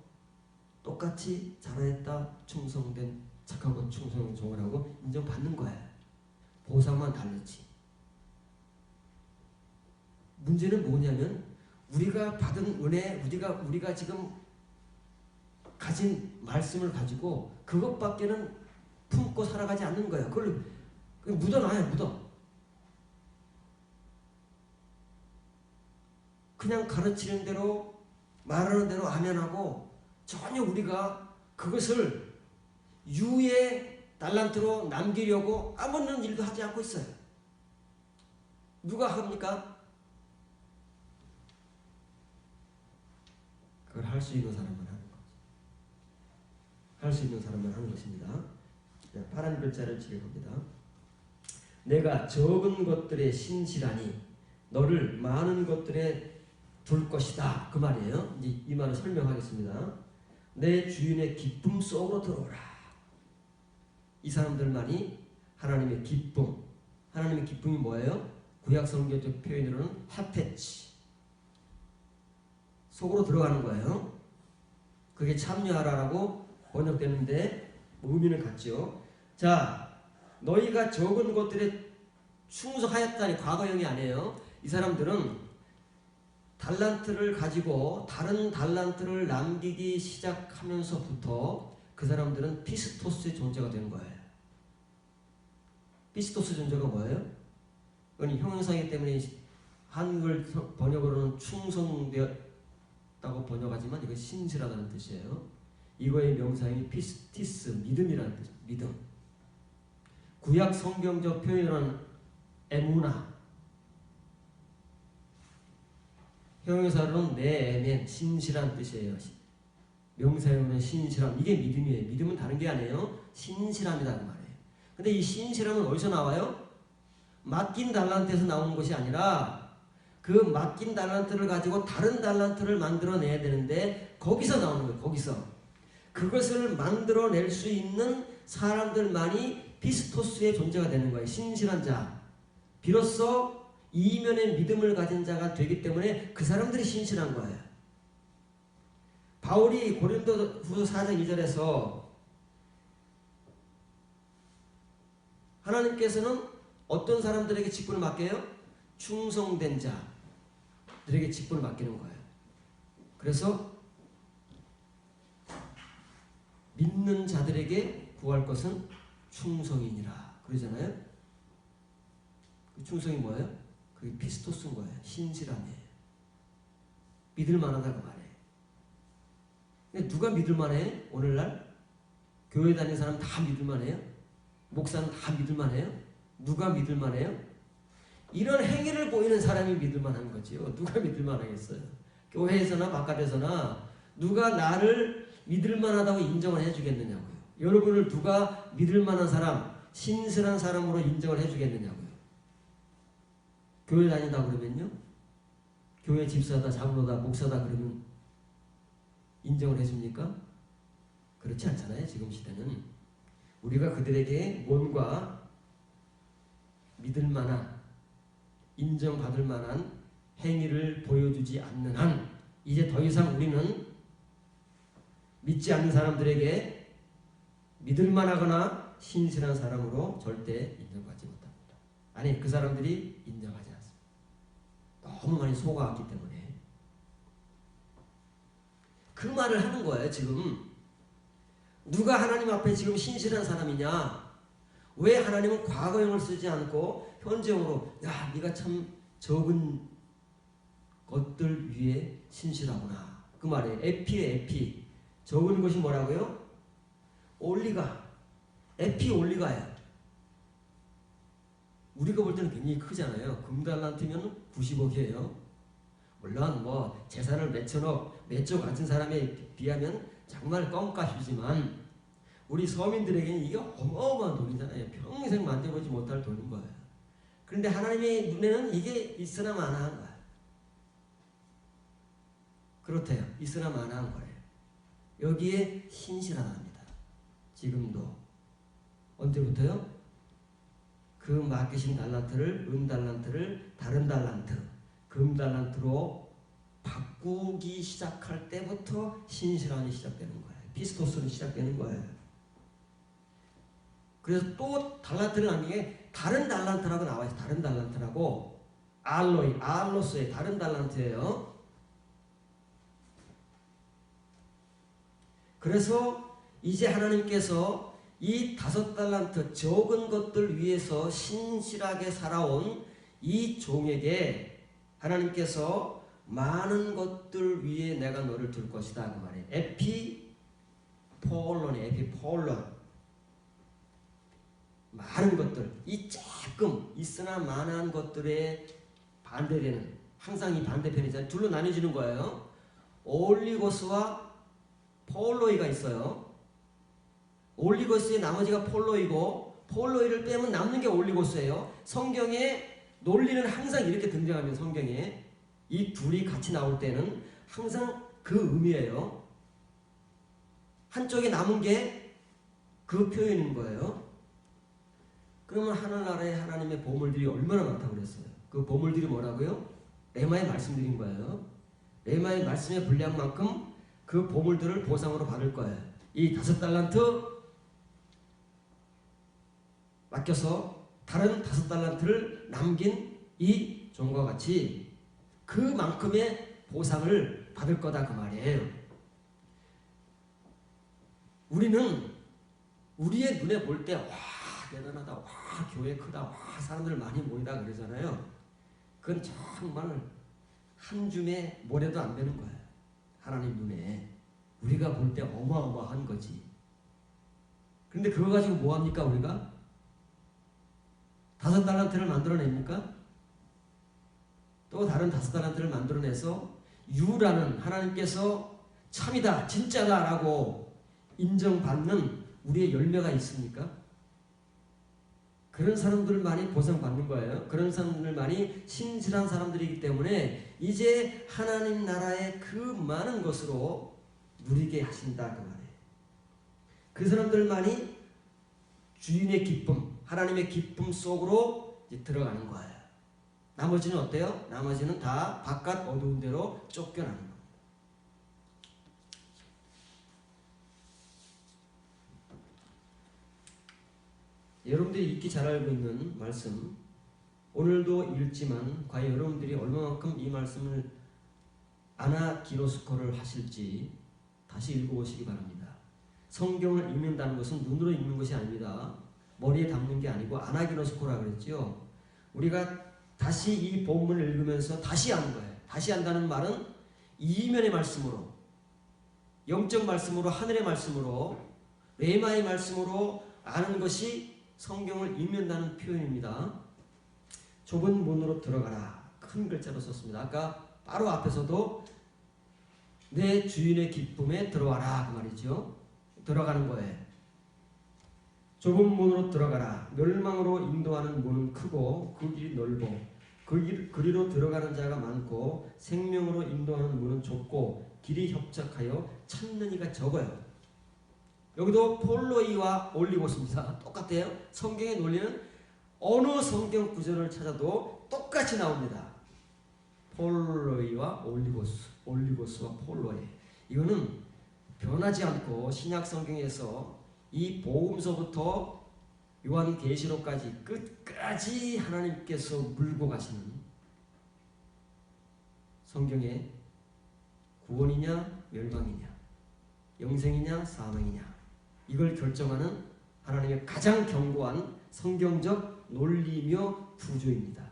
똑같이 잘하였다, 충성된 착하고 충성된 종을 하고 인정받는 거예요. 보상만 다르지. 문제는 뭐냐면 우리가 받은 은혜, 우리가 지금 가진 말씀을 가지고 그것밖에는 품고 살아가지 않는 거예요. 그걸 묻어놔요. 묻어. 그냥 가르치는 대로 말하는 대로 아멘하고 전혀 우리가 그것을 유의 달란트로 남기려고 아무런 일도 하지 않고 있어요. 누가 합니까? 그걸 할 수 있는 사람만 하는 거죠. 할 수 있는 사람만 하는 것입니다. 파란 글자를 지켜봅니다. 내가 적은 것들에 신실하니 너를 많은 것들에 둘 것이다. 그 말이에요. 이제 이 말을 설명하겠습니다. 내 주인의 기쁨 속으로 들어오라. 이 사람들만이 하나님의 기쁨. 하나님의 기쁨이 뭐예요? 구약 성경적 표현으로는 하페치. 속으로 들어가는 거예요. 그게 참여하라라고 번역되는데 의미는 같죠. 자, 너희가 적은 것들에 충성하였다니 과거형이 아니에요. 이 사람들은 달란트를 가지고 다른 달란트를 남기기 시작하면서부터 그 사람들은 피스토스의 존재가 된 거예요. 피스토스 존재가 뭐예요? 그건 형용사이기 때문에 한글 번역으로는 충성되었다고 번역하지만 이거 신실하다는 뜻이에요. 이거의 명사형이 피스티스, 믿음이라는 뜻이에요. 믿음. 구약 성경적 표현은 에무나, 형용사로는 네에멘, 신실한 뜻이에요. 명사형은 신실함. 이게 믿음이에요. 믿음은 다른 게 아니에요. 신실함이다 그 말이에요. 근데 이 신실함은 어디서 나와요? 맡긴 달란트에서 나오는 것이 아니라 그 맡긴 달란트를 가지고 다른 달란트를 만들어내야 되는데 거기서 나오는 거예요. 거기서. 그것을 만들어낼 수 있는 사람들만이 피스토스의 존재가 되는 거예요. 신실한 자. 비로소 이면의 믿음을 가진 자가 되기 때문에 그 사람들이 신실한 거예요. 바울이 고린도후서 4장 2절에서 하나님께서는 어떤 사람들에게 직분을 맡겨요? 충성된 자들에게 직분을 맡기는 거예요. 그래서 믿는 자들에게 구할 것은 충성이니라 그러잖아요. 그 충성이 뭐예요? 그게 피스토스인 거예요. 신실함이에요. 믿을 만하다 그 말이에요. 근데 누가 믿을 만해? 오늘날 교회 다니는 사람 다 믿을 만해요? 목사는 다 믿을 만해요? 누가 믿을 만해요? 이런 행위를 보이는 사람이 믿을 만한 거지요. 누가 믿을 만하겠어요? 교회에서나 바깥에서나 누가 나를 믿을 만하다고 인정을 해주겠느냐고요. 여러분을 누가 믿을 만한 사람, 신실한 사람으로 인정을 해주겠느냐고요. 교회 다닌다 그러면요, 교회 집사다, 장로다, 목사다 그러면 인정을 해줍니까? 그렇지 않잖아요. 지금 시대는 우리가 그들에게 뭔가 믿을 만한, 인정받을 만한 행위를 보여주지 않는 한 이제 더 이상 우리는 믿지 않는 사람들에게 믿을 만하거나 신실한 사람으로 절대 인정받지 못합니다. 아니, 그 사람들이 인정하지 않습니다. 너무 많이 속아왔기 때문에. 그 말을 하는 거예요. 지금 누가 하나님 앞에 지금 신실한 사람이냐? 왜 하나님은 과거형을 쓰지 않고 현재형으로 야, 네가 참 적은 것들 위에 신실하구나. 그 말이에요. 에피에 에피. 적은 것이 뭐라고요? 올리가. 에피 올리가예요. 우리가 볼 때는 굉장히 크잖아요. 금달란트면 90억이에요. 물론 뭐 재산을 몇천억, 몇조 가진 사람에 비하면 정말 껌값이지만 우리 서민들에게는 이게 어마어마한 돈이잖아요. 평생 만져보지 못할 돈인 거예요. 그런데 하나님의 눈에는 이게 있으나 마나한 거예요. 그렇대요. 있으나 마나한 거예요. 여기에 신실하답니다. 지금도. 언제부터요? 그 맡기신 달란트를, 은달란트를 다른 달란트, 금달란트로 바꾸기 시작할 때부터 신실함이 시작되는 거예요. 피스토스는 시작되는 거예요. 그래서 또 달란트를 남기게 다른 달란트라고 나와요. 다른 달란트라고. 알로이, 알로스의 다른 달란트예요. 그래서 이제 하나님께서 이 5달란트 적은 것들 위해서 신실하게 살아온 이 종에게 하나님께서 많은 것들 위에 내가 너를 둘 것이다 그 말이에요. 에피폴론이 에피폴론. 많은 것들, 이 조금 있으나 많은 것들에 반대되는, 항상 이 반대편이잖아요. 둘로 나뉘어지는 거예요. 올리고스와 폴로이가 있어요. 올리고스의 나머지가 폴로이고, 폴로이를 빼면 남는 게 올리고스예요. 성경에 논리는 항상 이렇게 등장하면 성경에 이 둘이 같이 나올 때는 항상 그 의미예요. 한쪽에 남은 게 그 표현인 거예요. 그러면 하늘나라에 하나님의 보물들이 얼마나 많다고 그랬어요. 그 보물들이 뭐라고요? 레마의 말씀드린 거예요. 레마의 말씀의 분량만큼 그 보물들을 보상으로 받을 거예요. 이 5달란트 맡겨서 다른 5달란트를 남긴 이 종과 같이 그만큼의 보상을 받을 거다 그 말이에요. 우리는 우리의 눈에 볼 때 와 대단하다, 와 교회 크다, 와 사람들 많이 모이다 그러잖아요. 그건 정말 한 줌의 모래도 안 되는 거예요. 하나님 눈에 우리가 볼 때 어마어마한 거지. 그런데 그거 가지고 뭐합니까 우리가? 5달란트를 만들어냅니까? 또 다른 5달란트를 만들어내서 유라는 하나님께서 참이다 진짜다 라고 인정받는 우리의 열매가 있습니까? 그런 사람들만이 보상받는 거예요. 그런 사람들만이 신실한 사람들이기 때문에 이제 하나님 나라의 그 많은 것으로 누리게 하신다 그 말이에요. 그 사람들만이 주인의 기쁨, 하나님의 기쁨 속으로 이제 들어가는 거예요. 나머지는 어때요? 나머지는 다 바깥 어두운 데로 쫓겨나는 겁니다. 여러분들이 읽기 잘 알고 있는 말씀, 오늘도 읽지만 과연 여러분들이 얼마만큼 이 말씀을 아나기노스코를 하실지 다시 읽어보시기 바랍니다. 성경을 읽는다는 것은 눈으로 읽는 것이 아닙니다. 머리에 담는 게 아니고 아나기노스코라 그랬죠. 우리가 다시 이 본문을 읽으면서 다시 아는 거예요. 다시 안다는 말은 이면의 말씀으로, 영적 말씀으로, 하늘의 말씀으로, 레마의 말씀으로 아는 것이 성경을 읽는다는 표현입니다. 좁은 문으로 들어가라. 큰 글자로 썼습니다. 아까 바로 앞에서도 내 주인의 기쁨에 들어와라 그 말이죠. 들어가는 거예요. 좁은 문으로 들어가라. 멸망으로 인도하는 문은 크고 그 길이 넓어 그리로 들어가는 자가 많고 생명으로 인도하는 문은 좁고 길이 협착하여 찾는 이가 적어요. 여기도 폴로이와 올리고스입니다. 똑같아요. 성경의 논리는 어느 성경 구절을 찾아도 똑같이 나옵니다. 폴로이와 올리고스와 폴로이. 이거는 변하지 않고 신약 성경에서 이 복음서부터 요한계시록까지 끝까지 하나님께서 물고 가시는 성경의 구원이냐 멸망이냐, 영생이냐 사망이냐, 이걸 결정하는 하나님의 가장 견고한 성경적 논리며 구조입니다.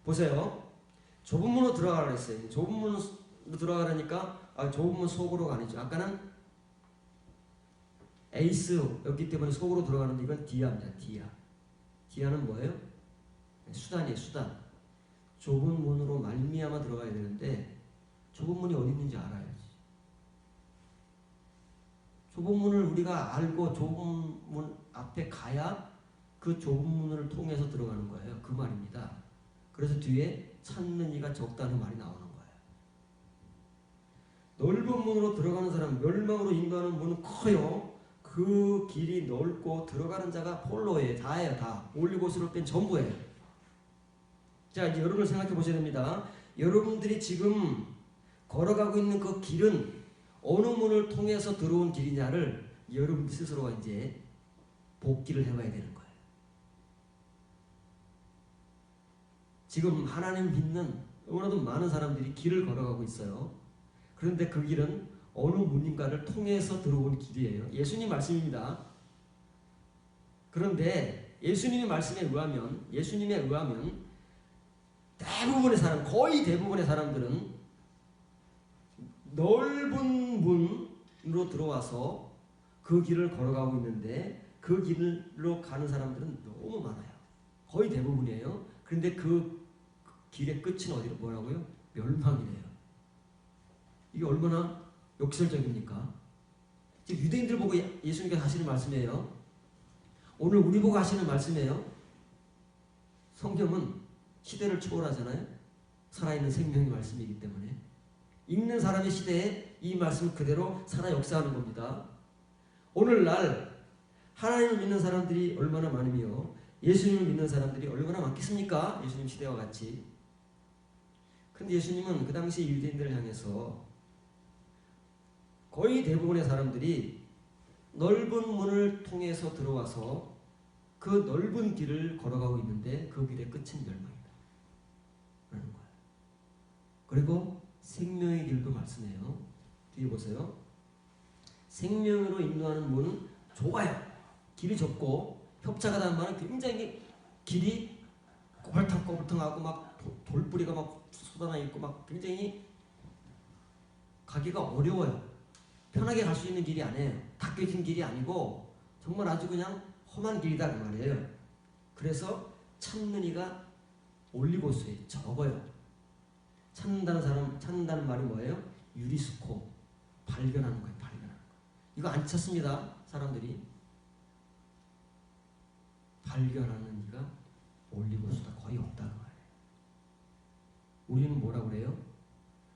보세요. 좁은 문으로 들어가라 했어요. 좁은 문으로 들어가라니까 좁은 문 속으로가 아니죠. 아까는 에이스였기 때문에 속으로 들어가는데 이건 디아입니다. 디아. 디아는 뭐예요? 수단이에요. 수단. 좁은 문으로 말미암아 들어가야 되는데 좁은 문이 어디 있는지 알아야지. 좁은 문을 우리가 알고 좁은 문 앞에 가야 그 좁은 문을 통해서 들어가는 거예요. 그 말입니다. 그래서 뒤에 찾는 이가 적다는 말이 나오는 거예요. 넓은 문으로 들어가는 사람, 멸망으로 인도하는 문은 커요. 그 길이 넓고 들어가는 자가 폴로예요. 다예요. 다. 올리고스를 뺀 전부예요. 자, 이제 여러분을 생각해 보셔야 됩니다. 여러분들이 지금 걸어가고 있는 그 길은 어느 문을 통해서 들어온 길이냐를 여러분 스스로가 이제 복기를 해봐야 되는 거예요. 지금 하나님 믿는 너무나도 많은 사람들이 길을 걸어가고 있어요. 그런데 그 길은 어느 문인가를 통해서 들어온 길이에요. 예수님 말씀입니다. 그런데 예수님의 말씀에 의하면 대부분의 사람, 거의 대부분의 사람들은 넓은 문으로 들어와서 그 길을 걸어가고 있는데 그 길로 가는 사람들은 너무 많아요. 거의 대부분이에요. 그런데 그 길의 끝은 어디로 뭐라고요? 멸망이래요. 이게 얼마나 역설적입니까? 지금 유대인들 보고 예수님께서 하시는 말씀이에요. 오늘 우리 보고 하시는 말씀이에요. 성경은 시대를 초월하잖아요. 살아있는 생명의 말씀이기 때문에 읽는 사람의 시대에 이 말씀을 그대로 살아 역사하는 겁니다. 오늘날 하나님을 믿는 사람들이 얼마나 많으며 예수님을 믿는 사람들이 얼마나 많겠습니까? 예수님 시대와 같이. 그런데 예수님은 그 당시 유대인들을 향해서 거의 대부분의 사람들이 넓은 문을 통해서 들어와서 그 넓은 길을 걸어가고 있는데 그 길의 끝은 멸망이다 라는 거예요. 그리고 생명의 길도 말씀해요. 뒤에 보세요. 생명으로 인도하는 문은 좁아요. 길이 좁고 협착하다는 말은 굉장히 길이 꼬불탕꼬불탕하고 막 돌뿌리가 막 쏟아나 있고 막 굉장히 가기가 어려워요. 편하게 갈 수 있는 길이 아니에요. 닦여진 길이 아니고 정말 아주 그냥 험한 길이다 그 말이에요. 그래서 찾는 이가 올리고수에 적어요. 찾는다는 말이 뭐예요? 유리스코, 발견하는 거예요. 발견하는 거. 이거 안 찾습니다. 사람들이. 발견하는 이가 올리고수다. 거의 없다 그 말이에요. 우리는 뭐라고 그래요?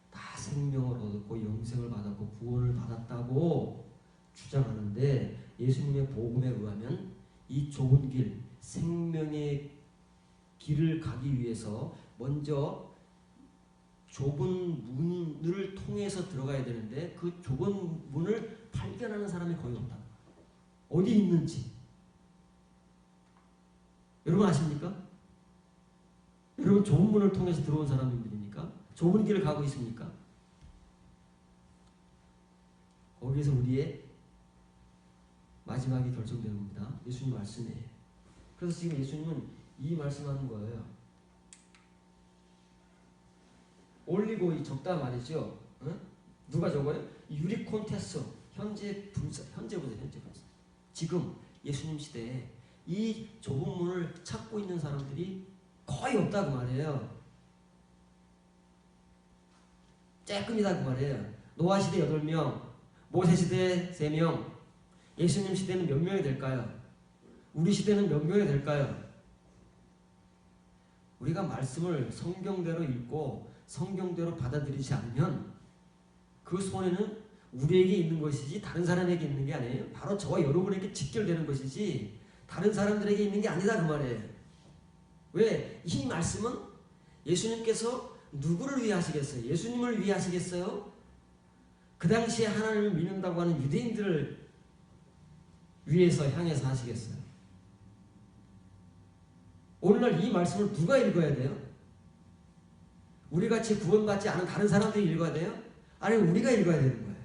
다 생명을 얻었고 영생을 받았고 구원을 받았다고 주장하는데 예수님의 복음에 의하면 이 좁은 길, 생명의 길을 가기 위해서 먼저 좁은 문을 통해서 들어가야 되는데 그 좁은 문을 발견하는 사람이 거의 없다. 어디 있는지 여러분 아십니까? 여러분 좁은 문을 통해서 들어온 사람들입니까? 좁은 길을 가고 있습니까? 거기에서 우리의 마지막이 결정되는 겁니다. 예수님 말씀에. 그래서 지금 예수님은 이 말씀하는 거예요. 올리고 이 적다 말이죠. 응? 누가 적어요? 유리콘테스. 현재 분사. 지금 예수님 시대에 이 좁은 문을 찾고 있는 사람들이 거의 없다 그 말이에요. 쬐끔이다 그 말이에요. 노아 시대 8명, 모세 시대 3명, 예수님 시대는 몇 명이 될까요? 우리 시대는 몇 명이 될까요? 우리가 말씀을 성경대로 읽고 성경대로 받아들이지 않으면 그 손에는 우리에게 있는 것이지 다른 사람에게 있는 게 아니에요. 바로 저와 여러분에게 직결되는 것이지 다른 사람들에게 있는 게 아니다 그 말이에요. 왜? 이 말씀은 예수님께서 누구를 위해 하시겠어요? 예수님을 위해 하시겠어요? 그 당시에 하나님을 믿는다고 하는 유대인들을 위해서 향해서 하시겠어요? 오늘날 이 말씀을 누가 읽어야 돼요? 우리같이 구원받지 않은 다른 사람들이 읽어야 돼요? 아니면 우리가 읽어야 되는 거예요?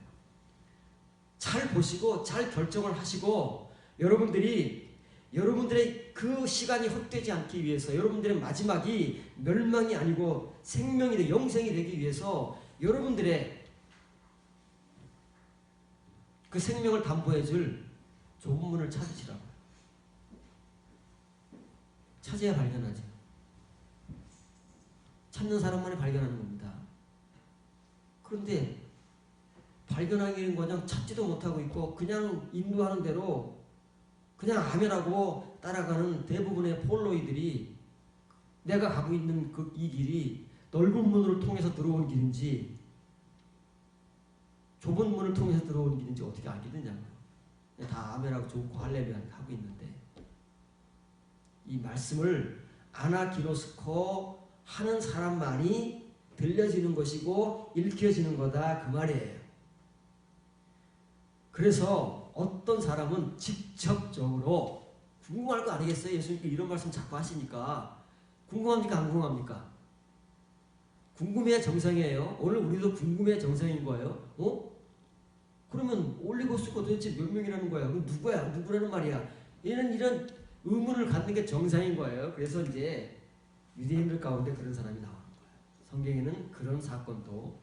잘 보시고 잘 결정을 하시고 여러분들의 그 시간이 헛되지 않기 위해서 여러분들의 마지막이 멸망이 아니고 생명이 되고 영생이 되기 위해서 여러분들의 그 생명을 담보해 줄 좁은 문을 찾으시라고요. 찾아야 발견하죠. 찾는 사람만이 발견하는 겁니다. 그런데 발견하기는 그냥 찾지도 못하고 있고 그냥 인도하는 대로 그냥 아멘하고 따라가는 대부분의 폴로이들이 내가 가고 있는 이 길이 넓은 문을 통해서 들어온 길인지 좁은 문을 통해서 들어온 길인지 어떻게 알겠느냐고요. 다 아멘하고 좋고 할렐루야 하고 있는데 이 말씀을 아나기노스코 하는 사람만이 들려지는 것이고 읽혀지는 거다 그 말이에요. 그래서 어떤 사람은 직접적으로 궁금할 거 아니겠어요? 예수님께 이런 말씀 자꾸 하시니까 궁금합니까? 안 궁금합니까? 궁금해야 정상이에요. 오늘 우리도 궁금해야 정상인 거예요. 그러면 올리고스가 도대체 몇 명이라는 거야? 그럼 누구야? 누구라는 말이야? 이런 의문을 갖는 게 정상인 거예요. 그래서 이제 유대인들 가운데 그런 사람이 나오는 거예요. 성경에는 그런 사건도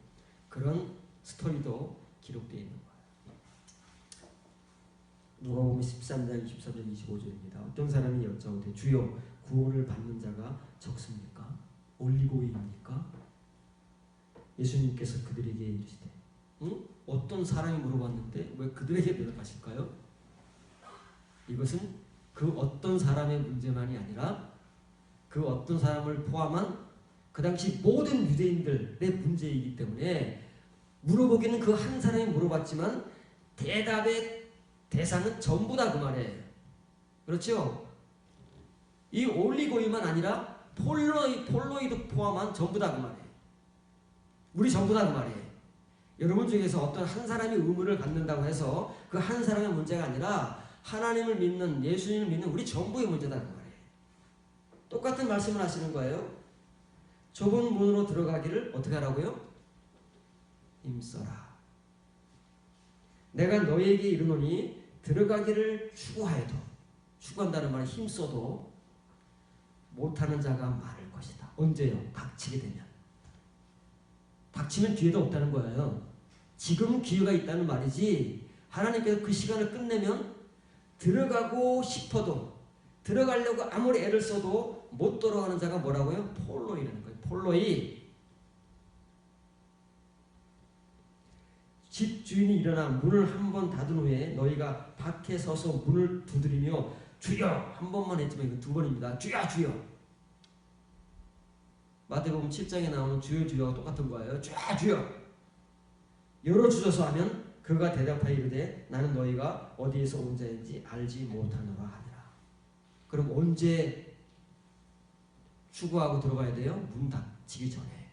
그런 스토리도 기록되어 있는 거예요. 누가복음 13장 24절 25절입니다. 어떤 사람이 여짜오되 주여 구원을 받는 자가 적습니까? 올리고입니까? 예수님께서 그들에게 이르시되 어떤 사람이 물어봤는데 왜 그들에게 대답하실까요? 이것은 그 어떤 사람의 문제만이 아니라 그 어떤 사람을 포함한 그 당시 모든 유대인들의 문제이기 때문에 물어보기는 그 한 사람이 물어봤지만 대답의 대상은 전부 다 그 말이에요. 그렇죠? 이 올리고이만 아니라 폴로이도 포함한 전부 다 그 말이에요. 우리 전부 다 그 말이에요. 여러분 중에서 어떤 한 사람이 의문을 갖는다고 해서 그 한 사람의 문제가 아니라 하나님을 믿는, 예수님을 믿는 우리 전부의 문제다 그 말이에요. 똑같은 말씀을 하시는 거예요. 좁은 문으로 들어가기를 어떻게 하라고요? 힘써라. 내가 너희에게 이르노니 들어가기를 추구하여도, 추구한다는 말은 힘써도 못하는 자가 많을 것이다. 언제요? 닥치게 되면. 닥치면 기회도 없다는 거예요. 지금 기회가 있다는 말이지, 하나님께서 그 시간을 끝내면 들어가고 싶어도, 들어가려고 아무리 애를 써도 못 들어가는 자가 뭐라고요? 폴로이라는 거예요. 폴로이. 집 주인이 일어나 문을 한 번 닫은 후에 너희가 밖에 서서 문을 두드리며 주여, 한 번만 했지만 이거 두 번입니다. 주여 주여. 마태복음 7장에 나오는 주여 주여가 똑같은 거예요. 주여 주여. 열어주셔서 하면 그가 대답하여 이르되 나는 너희가 어디에서 온 자인지 알지 못하노라 하니라. 그럼 언제 추구하고 들어가야 돼요? 문 닫히기 전에.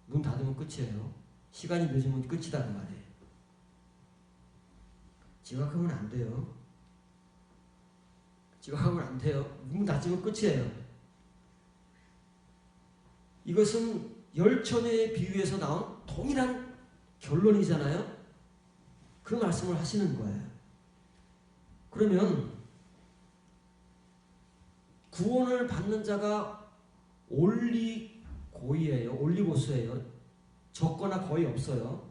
문 닫으면 끝이에요. 시간이 늦으면 끝이다 그 말이에요. 지각하면 안 돼요. 지각하면 안 돼요. 문 닫히면 끝이에요. 이것은 열처녀의 비유에서 나온 동일한 결론이잖아요. 그 말씀을 하시는 거예요. 그러면 구원을 받는 자가 올리고이에요. 올리고스예요. 적거나 거의 없어요.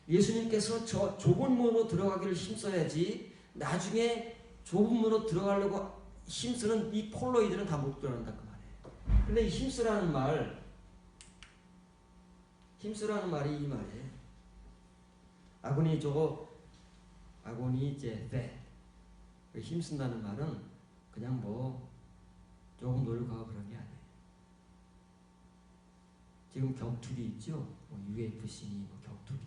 예수님께서 저 좁은 문으로 들어가기를 힘써야지 나중에 좁은 문으로 들어가려고 힘쓰는 이 폴로이들은 다 못 들어간다 그 말이에요. 근데 이 힘쓰라는 말이 이 말이에요. 아고니 이제 힘쓴다는 말은 그냥 뭐 조금 노력하고 그런 게 아니에요. 지금 격투기 있죠? UFC, 격투기.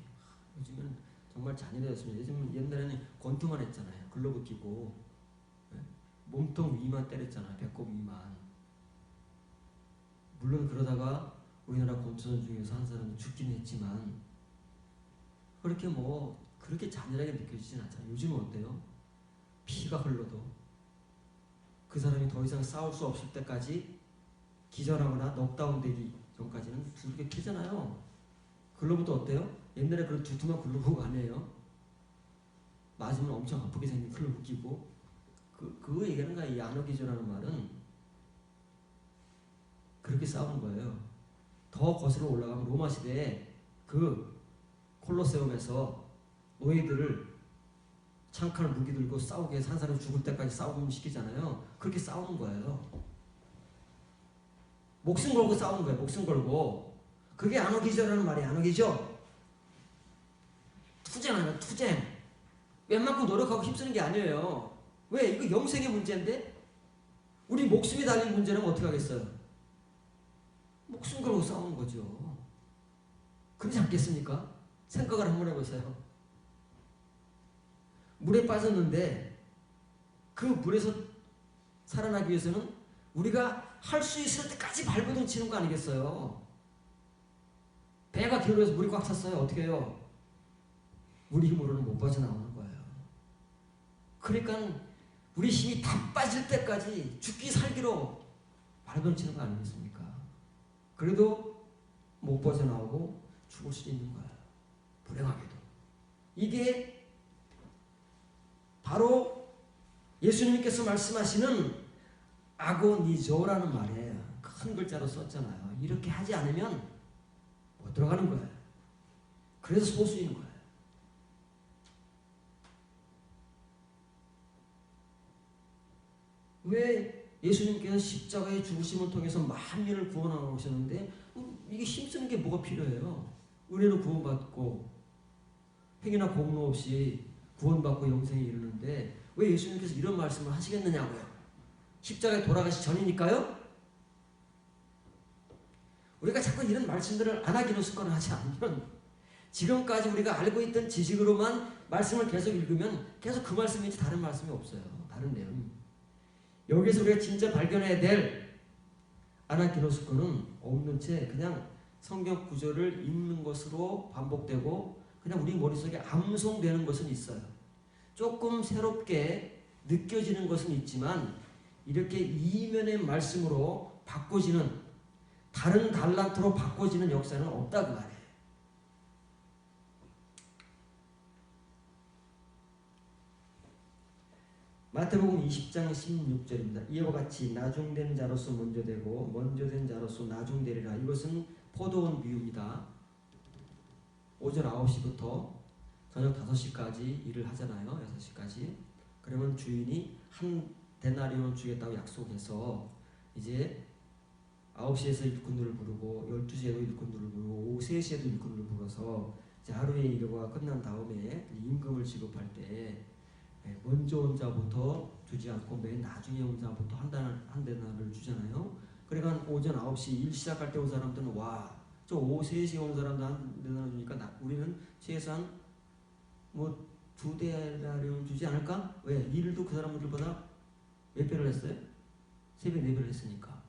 요즘은 정말 잔인해졌습니다. 요즘은 옛날에는 권투만 했잖아요. 글러브 끼고 몸통 위만 때렸잖아요. 배꼽 위만. 물론 그러다가 우리나라 권투선 중에서 한 사람이 죽긴 했지만 그렇게 잔인하게 느껴지진 않잖아요. 요즘은 어때요? 피가 흘러도 그 사람이 더 이상 싸울 수 없을 때까지 기절하거나 넉다운 되기 전까지는 두들겨 패잖아요. 글러브도 어때요? 옛날에 그런 두툼한 글러브가 아니에요. 맞으면 엄청 아프게 생긴 글러브 끼고 그거 얘기하는 거야. 이 안어기조라는 말은 그렇게 싸우는 거예요. 더 거슬러 올라가면 로마 시대에 그 콜로세움에서 노예들을 창칼 무기 들고 싸우게 해서 한 사람이 죽을 때까지 싸우면 시키잖아요. 그렇게 싸우는 거예요. 목숨 걸고 싸우는 거예요. 목숨 걸고. 그게 안어기조라는 말이 안어기죠. 투쟁 아니야. 투쟁. 웬만큼 노력하고 힘쓰는 게 아니에요. 왜? 이거 영생의 문제인데 우리 목숨이 달린 문제라면 어떻게 하겠어요? 목숨 걸고 싸우는 거죠. 그렇지 않겠습니까? 생각을 한번 해보세요. 물에 빠졌는데 그 물에서 살아나기 위해서는 우리가 할 수 있을 때까지 발버둥 치는 거 아니겠어요? 배가 기울어서 물이 꽉 찼어요. 어떻게 해요? 우리 힘으로는 못 빠져나오는 거예요. 그러니까 우리 힘이 다 빠질 때까지 죽기 살기로 발버둥 치는 거 아니겠습니까? 그래도 못 빠져나오고 죽을 수 있는 거예요. 불행하게도. 이게 바로 예수님께서 말씀하시는 아고니조라는 말이에요. 큰 글자로 썼잖아요. 이렇게 하지 않으면 못 들어가는 거예요. 그래서 소수인 거예요. 왜 예수님께서 십자가의 죽으심을 통해서 만민을 구원하러 오셨는데 이게 힘쓰는 게 뭐가 필요해요? 은혜로 구원받고 행위나 공로 없이 구원받고 영생에 이르는데 왜 예수님께서 이런 말씀을 하시겠느냐고요? 십자가에 돌아가시 전이니까요? 우리가 자꾸 이런 말씀들을 아나기노스거나 하지 않으면 지금까지 우리가 알고 있던 지식으로만 말씀을 계속 읽으면 계속 그 말씀이지 다른 말씀이 없어요. 다른 내용. 여기서 우리가 진짜 발견해야 될 아나기노스코는 없는 채 그냥 성경 구절을 읽는 것으로 반복되고 그냥 우리 머릿속에 암송되는 것은 있어요. 조금 새롭게 느껴지는 것은 있지만 이렇게 이면의 말씀으로 바꿔지는, 다른 달란트로 바꿔지는 역사는 없다 그 말이에요. 마태복음 20장 16절입니다. 이와 같이 나중된 자로서 먼저 되고 먼저 된 자로서 나중되리라. 이것은 포도원 비유입니다. 오전 9시부터 저녁 5시까지 일을 하잖아요. 6시까지. 그러면 주인이 한 데나리온 주겠다고 약속해서 이제 9시에서 일꾼들을 부르고 12시에도 일꾼들을 부르고 오후 3시에도 일꾼들을 불러서 이제 하루의 일과가 끝난 다음에 임금을 지급할 때 먼저 온 자부터 주지 않고 맨 나중에 온 자부터 한 데나를 주잖아요. 그러니까 오전 9시 일 시작할 때 온 사람들은 와, 저 오후 3시에 온 사람도 한 데나를 주니까 우리는 최소한 뭐 2데나리온 주지 않을까? 왜? 일도 그 사람들보다 몇 배를 했어요? 3배, 4배를 했으니까.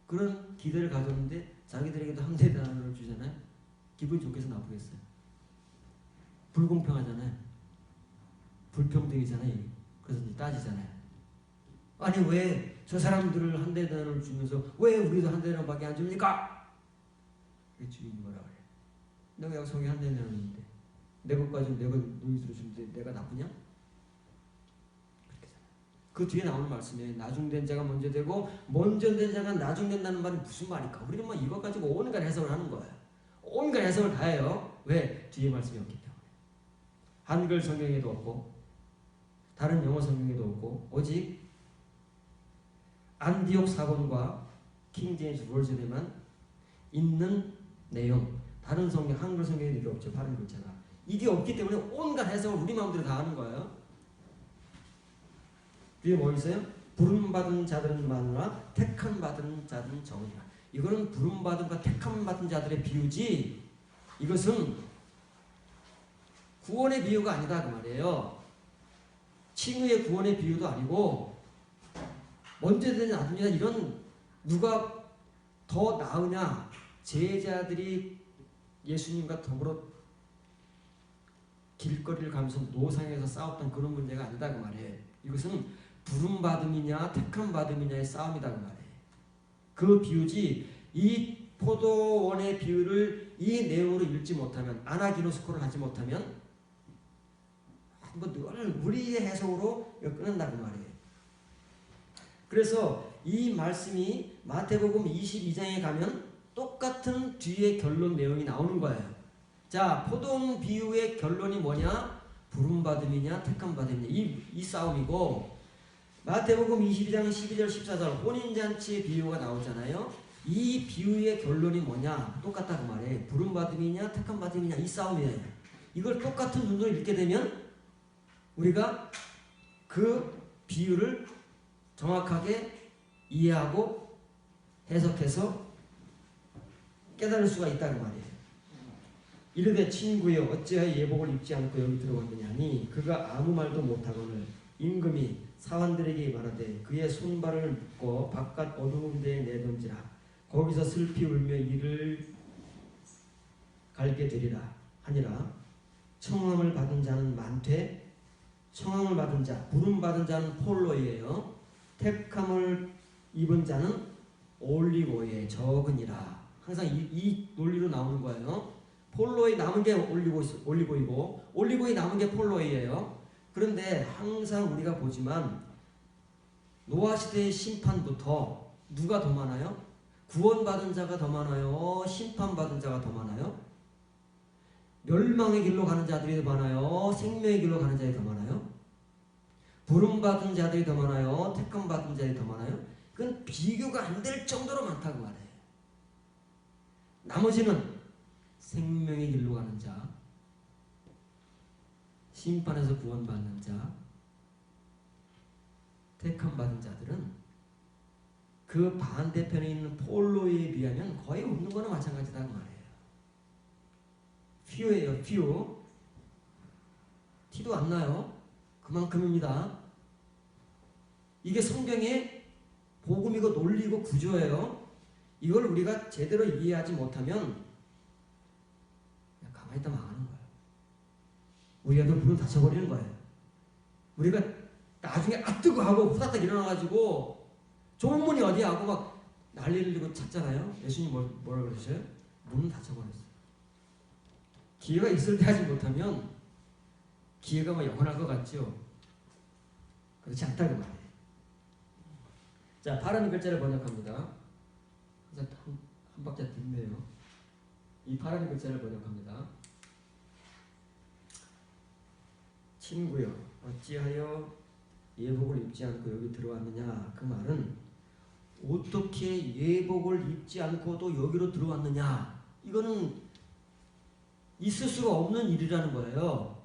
그런 기대를 가졌는데 자기들에게도 한 데나리온을 주잖아요. 기분이 좋겠어, 나쁘겠어요? 불공평하잖아요. 불평등이잖아요. 그래서 이제 따지잖아요. 아니 왜 저 사람들을 한 데나리온을 주면서 왜 우리도 한 데나리온밖에 안 줍니까? 그 주인이 뭐라 그래? 내가 약속이 한 데나리온인데 내 것까지 내가 노이즈로 주는데 내가 나쁘냐? 그 뒤에 나오는 말씀에 나중된 자가 먼저 되고 먼저 된 자가 나중된다는 말이 무슨 말일까? 우리는 뭐 이것 가지고 온갖 해석을 하는 거예요. 온갖 해석을 다 해요. 왜? 뒤에 말씀이 없기 때문에. 한글 성경에도 없고 다른 영어 성경에도 없고 오직 안디옥 사본과 킹제임스 버전에만 있는 내용, 다른 성경, 한글 성경에는 이게 없죠. 발음 글자가. 이게 없기 때문에 온갖 해석을 우리 마음대로 다 하는 거예요. 뒤에 뭐 있어요? 부름받은 자들은 많으나 택함 받은 자들은 적으니라. 이거는 부름받은과 택함 받은 자들의 비유지 이것은 구원의 비유가 아니다 그 말이에요. 칭의의 구원의 비유도 아니고 먼저 되는 나중이나 이런 누가 더 나으냐, 제자들이 예수님과 더불어 길거리를 가면서 노상에서 싸웠던 그런 문제가 아니다 그 말이에요. 이것은 부름받음이냐 택함받음이냐의 싸움이다 그 말이에요. 그 비유지 이 포도원의 비유를 이 내용으로 읽지 못하면, 아나기노스코를 하지 못하면 뭐 늘 우리의 해석으로 끊는다 그 말이에요. 그래서 이 말씀이 마태복음 22장에 가면 똑같은 뒤에 결론 내용이 나오는 거예요. 자, 포도원 비유의 결론이 뭐냐? 부름받음이냐 택함받음이냐 이 싸움이고, 마태복음 22장 12절 14절 혼인잔치의 비유가 나오잖아요. 이 비유의 결론이 뭐냐? 똑같다 그 말이에요. 부름받음이냐 택함받음이냐 이 싸움이에요. 이걸 똑같은 눈으로 읽게 되면 우리가 그 비유를 정확하게 이해하고 해석해서 깨달을 수가 있다는 말이에요. 이르되 친구여 어찌하여 예복을 입지 않고 여기 들어왔느냐니 그가 아무 말도 못하거늘 임금이 사환들에게 말하되 그의 손발을 묶어 바깥 어두운 데에 내던지라. 거기서 슬피 울며 이를 갈게 되리라 하니라. 청함을 받은 자는 많되 청함을 받은 자, 부름받은 자는 폴로이에요. 택함을 입은 자는 올리고에 적으니라. 항상 이 논리로 나오는 거예요. 폴로에 남은 게 올리고이고 올리고에 남은 게 폴로이에요. 그런데 항상 우리가 보지만 노아 시대의 심판부터 누가 더 많아요? 구원받은 자가 더 많아요? 심판받은 자가 더 많아요? 멸망의 길로 가는 자들이 더 많아요? 생명의 길로 가는 자들이 더 많아요? 부름받은 자들이 더 많아요? 택함받은 자들이 더 많아요? 그건 비교가 안 될 정도로 많다고 말해요. 나머지는 생명의 길로 가는 자, 심판에서 구원받는 자, 택함받은 자들은 그 반대편에 있는 폴로에 비하면 거의 없는 거나 마찬가지다 그 말이에요. 퓨예요, 퓨. 티도 안 나요. 그만큼입니다. 이게 성경의 복음이고 논리고 구조예요. 이걸 우리가 제대로 이해하지 못하면 그냥 가만히 있다 망하는 거예요. 우리가 그 불을 닫혀버리는 거예요. 우리가 나중에 뜨고 하고 후다닥 일어나가지고 조문이 어디야 하고 막 난리를 내고 찾잖아요. 예수님 뭐라 그러셨어요? 문은 닫혀버렸어요. 기회가 있을 때 하지 못하면 기회가 뭐 영원할 것 같죠? 그렇지 않다고 말이에요. 자, 파란 글자를 번역합니다. 한 박자 뒷네요. 이 파란 글자를 번역합니다. 친구여, 어찌하여 예복을 입지 않고 여기 들어왔느냐? 그 말은 어떻게 예복을 입지 않고도 여기로 들어왔느냐? 이거는 있을 수가 없는 일이라는 거예요.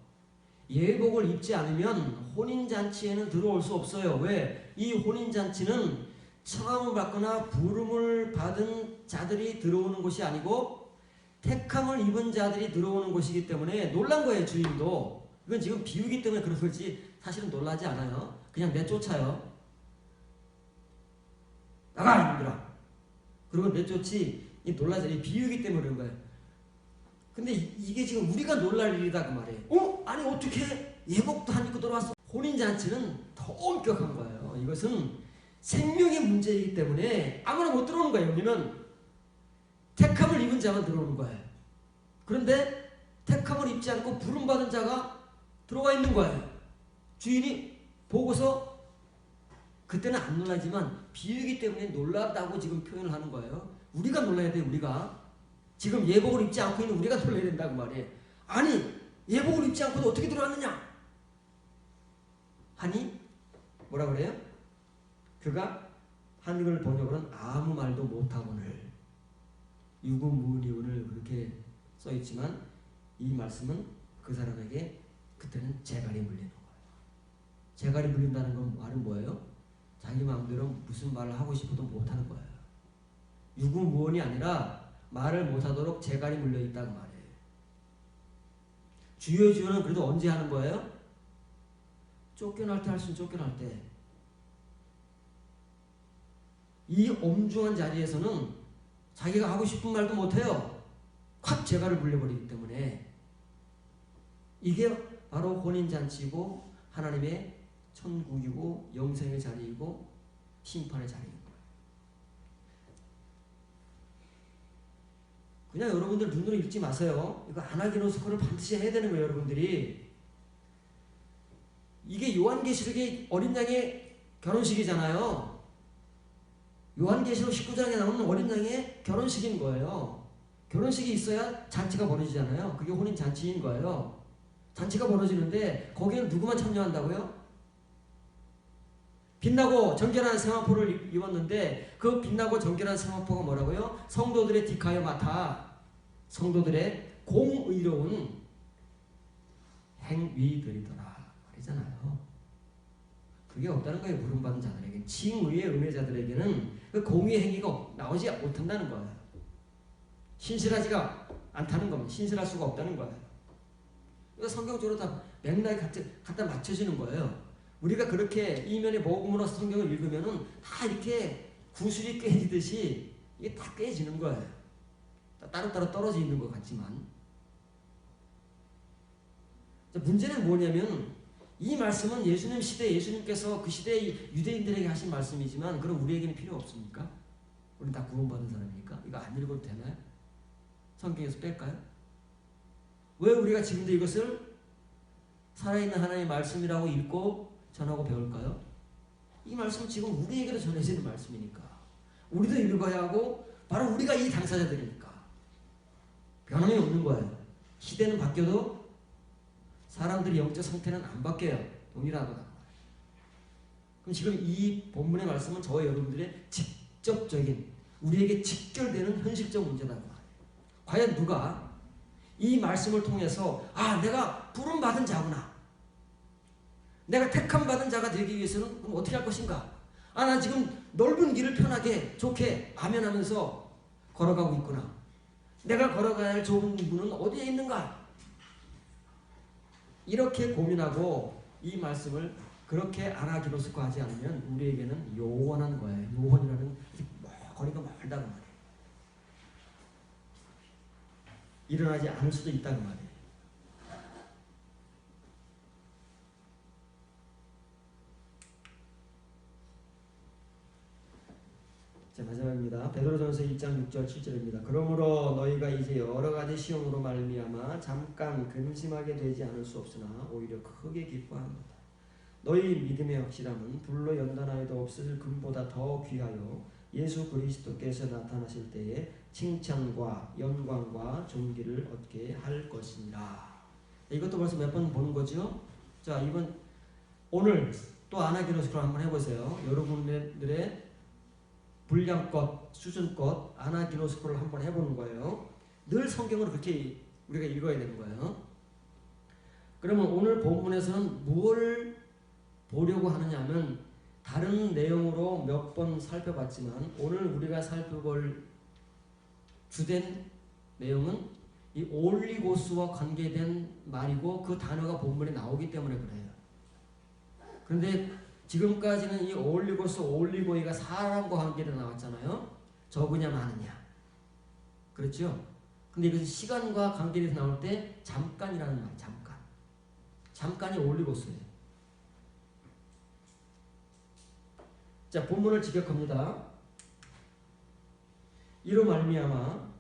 예복을 입지 않으면 혼인잔치에는 들어올 수 없어요. 왜? 이 혼인잔치는 청함을 받거나 부름을 받은 자들이 들어오는 곳이 아니고 택함을 입은 자들이 들어오는 곳이기 때문에 놀란 거예요. 주인도. 이건 지금 비유기 때문에 그런 거지 사실은 놀라지 않아요. 그냥 내쫓아요. 나가 이놈들아. 그리고 내쫓지 놀라지. 비유기 때문에 그런 거예요. 근데 이게 지금 우리가 놀랄 일이다 그 말이에요. 아니 어떻게 예복도 안 입고 들어왔어? 혼인잔치는 더 엄격한 거예요. 이것은 생명의 문제이기 때문에 아무나 못 들어오는 거예요. 여기는 택함을 입은 자만 들어오는 거예요. 그런데 택함을 입지 않고 부름받은 자가 들어와 있는 거예요. 주인이 보고서 그때는 안 놀라지만 비유이기 때문에 놀랐다고 지금 표현을 하는 거예요. 우리가 놀라야 돼요. 우리가. 지금 예복을 입지 않고 있는 우리가 놀라야 된다고 말이에요. 아니 예복을 입지 않고도 어떻게 들어왔느냐? 하니 뭐라 그래요? 그가 한글 번역으로는 아무 말도 못하거늘 유구무니온을 그렇게 써있지만 이 말씀은 그 사람에게 그때는 재갈이 물리는 거예요. 재갈이 물린다는 건 말은 뭐예요? 자기 마음대로 무슨 말을 하고 싶어도 못하는 거예요. 유구무원이 아니라 말을 못하도록 재갈이 물려있다는 말이에요. 주여 주여는 그래도 언제 하는 거예요? 쫓겨날 때 할 수 있는 쫓겨날 때. 이 엄중한 자리에서는 자기가 하고 싶은 말도 못해요. 확 재갈을 물려버리기 때문에. 이게 바로 혼인잔치이고 하나님의 천국이고 영생의 자리이고 심판의 자리인 거예요. 그냥 여러분들 눈으로 읽지 마세요. 이거 아나기노스코를 반드시 해야 되는 거예요. 여러분들이. 이게 요한계시록의 어린 양의 결혼식이잖아요. 요한계시록 19장에 나오는 어린 양의 결혼식인 거예요. 결혼식이 있어야 잔치가 벌어지잖아요. 그게 혼인잔치인 거예요. 잔치가 벌어지는데 거기는 누구만 참여한다고요? 빛나고 정결한 세마포를 입었는데 그 빛나고 정결한 세마포가 뭐라고요? 성도들의 디카요 마타, 성도들의 공의로운 행위들이더라 말이잖아요. 그게 없다는 거예요. 부름받은 자들에게. 칭의의 은혜자들에게는 그 공의 행위가 나오지 못한다는 거예요. 신실하지가 않다는 겁니다. 신실할 수가 없다는 거예요. 이거 성경적으로 다 맥락이 갖다 맞춰지는 거예요. 우리가 그렇게 이면의 복음으로 성경을 읽으면은 다 이렇게 구슬이 깨지듯이 이게 다 깨지는 거예요. 따로따로 떨어져 있는 것 같지만. 문제는 뭐냐면 이 말씀은 예수님 시대 예수님께서 그 시대의 유대인들에게 하신 말씀이지만 그럼 우리에게는 필요 없습니까? 우리는 다 구원받은 사람이니까 이거 안 읽어도 되나요? 성경에서 뺄까요? 왜 우리가 지금도 이것을 살아있는 하나님의 말씀이라고 읽고 전하고 배울까요? 이 말씀은 지금 우리에게도 전해지는 말씀이니까 우리도 읽어야 하고 바로 우리가 이 당사자들이니까 변함이 없는 거예요. 시대는 바뀌어도 사람들의 영적 상태는 안 바뀌어요. 동일하거나. 그럼 지금 이 본문의 말씀은 저와 여러분들의 직접적인 우리에게 직결되는 현실적 문제라고 말해요. 과연 누가 이 말씀을 통해서 내가 부름받은 자구나. 내가 택함받은 자가 되기 위해서는 그럼 어떻게 할 것인가? 나 지금 넓은 길을 편하게 좋게 아면하면서 걸어가고 있구나. 내가 걸어가야 할 좁은 문은 어디에 있는가? 이렇게 고민하고 이 말씀을 그렇게 아나기노스코 하지 않으면 우리에게는 요원한 거예요. 요원이라는 거리가 멀다고 말이에요. 일어나지 않을 수도 있다고 말이에요. 그럽니다. 베드로전서 2장 6절 7절입니다. 그러므로 너희가 이제 여러 가지 시험으로 말미암아 잠깐 근심하게 되지 않을 수 없으나 오히려 크게 기뻐합니다. 너희 믿음의 확실함은 불로 연단하여도 없을 금보다 더 귀하여 예수 그리스도께서 나타나실 때에 칭찬과 영광과 존귀를 얻게 할 것이니라. 이것도 벌써 몇 번 보는 거죠. 자, 오늘 또 아나기노스콜 한번 해보세요. 여러분들의 분량껏, 수준껏 아나기노스콜을 한번 해보는 거예요. 늘 성경을 그렇게 우리가 읽어야 되는 거예요. 그러면 오늘 본문에서는 뭘 보려고 하느냐면 다른 내용으로 몇 번 살펴봤지만 오늘 우리가 살펴볼 주된 내용은 이 올리고스와 관계된 말이고 그 단어가 본문에 나오기 때문에 그래요. 그런데 지금까지는 이 올리고스, 올리고이가 사람과 관계로 나왔잖아요. 적으냐 많으냐. 그렇죠? 근데 이것은 시간과 관계에서 나올 때 잠깐이라는 말, 잠깐. 잠깐이 올리고스예요. 자, 본문을 직역합니다. 이로 말미암아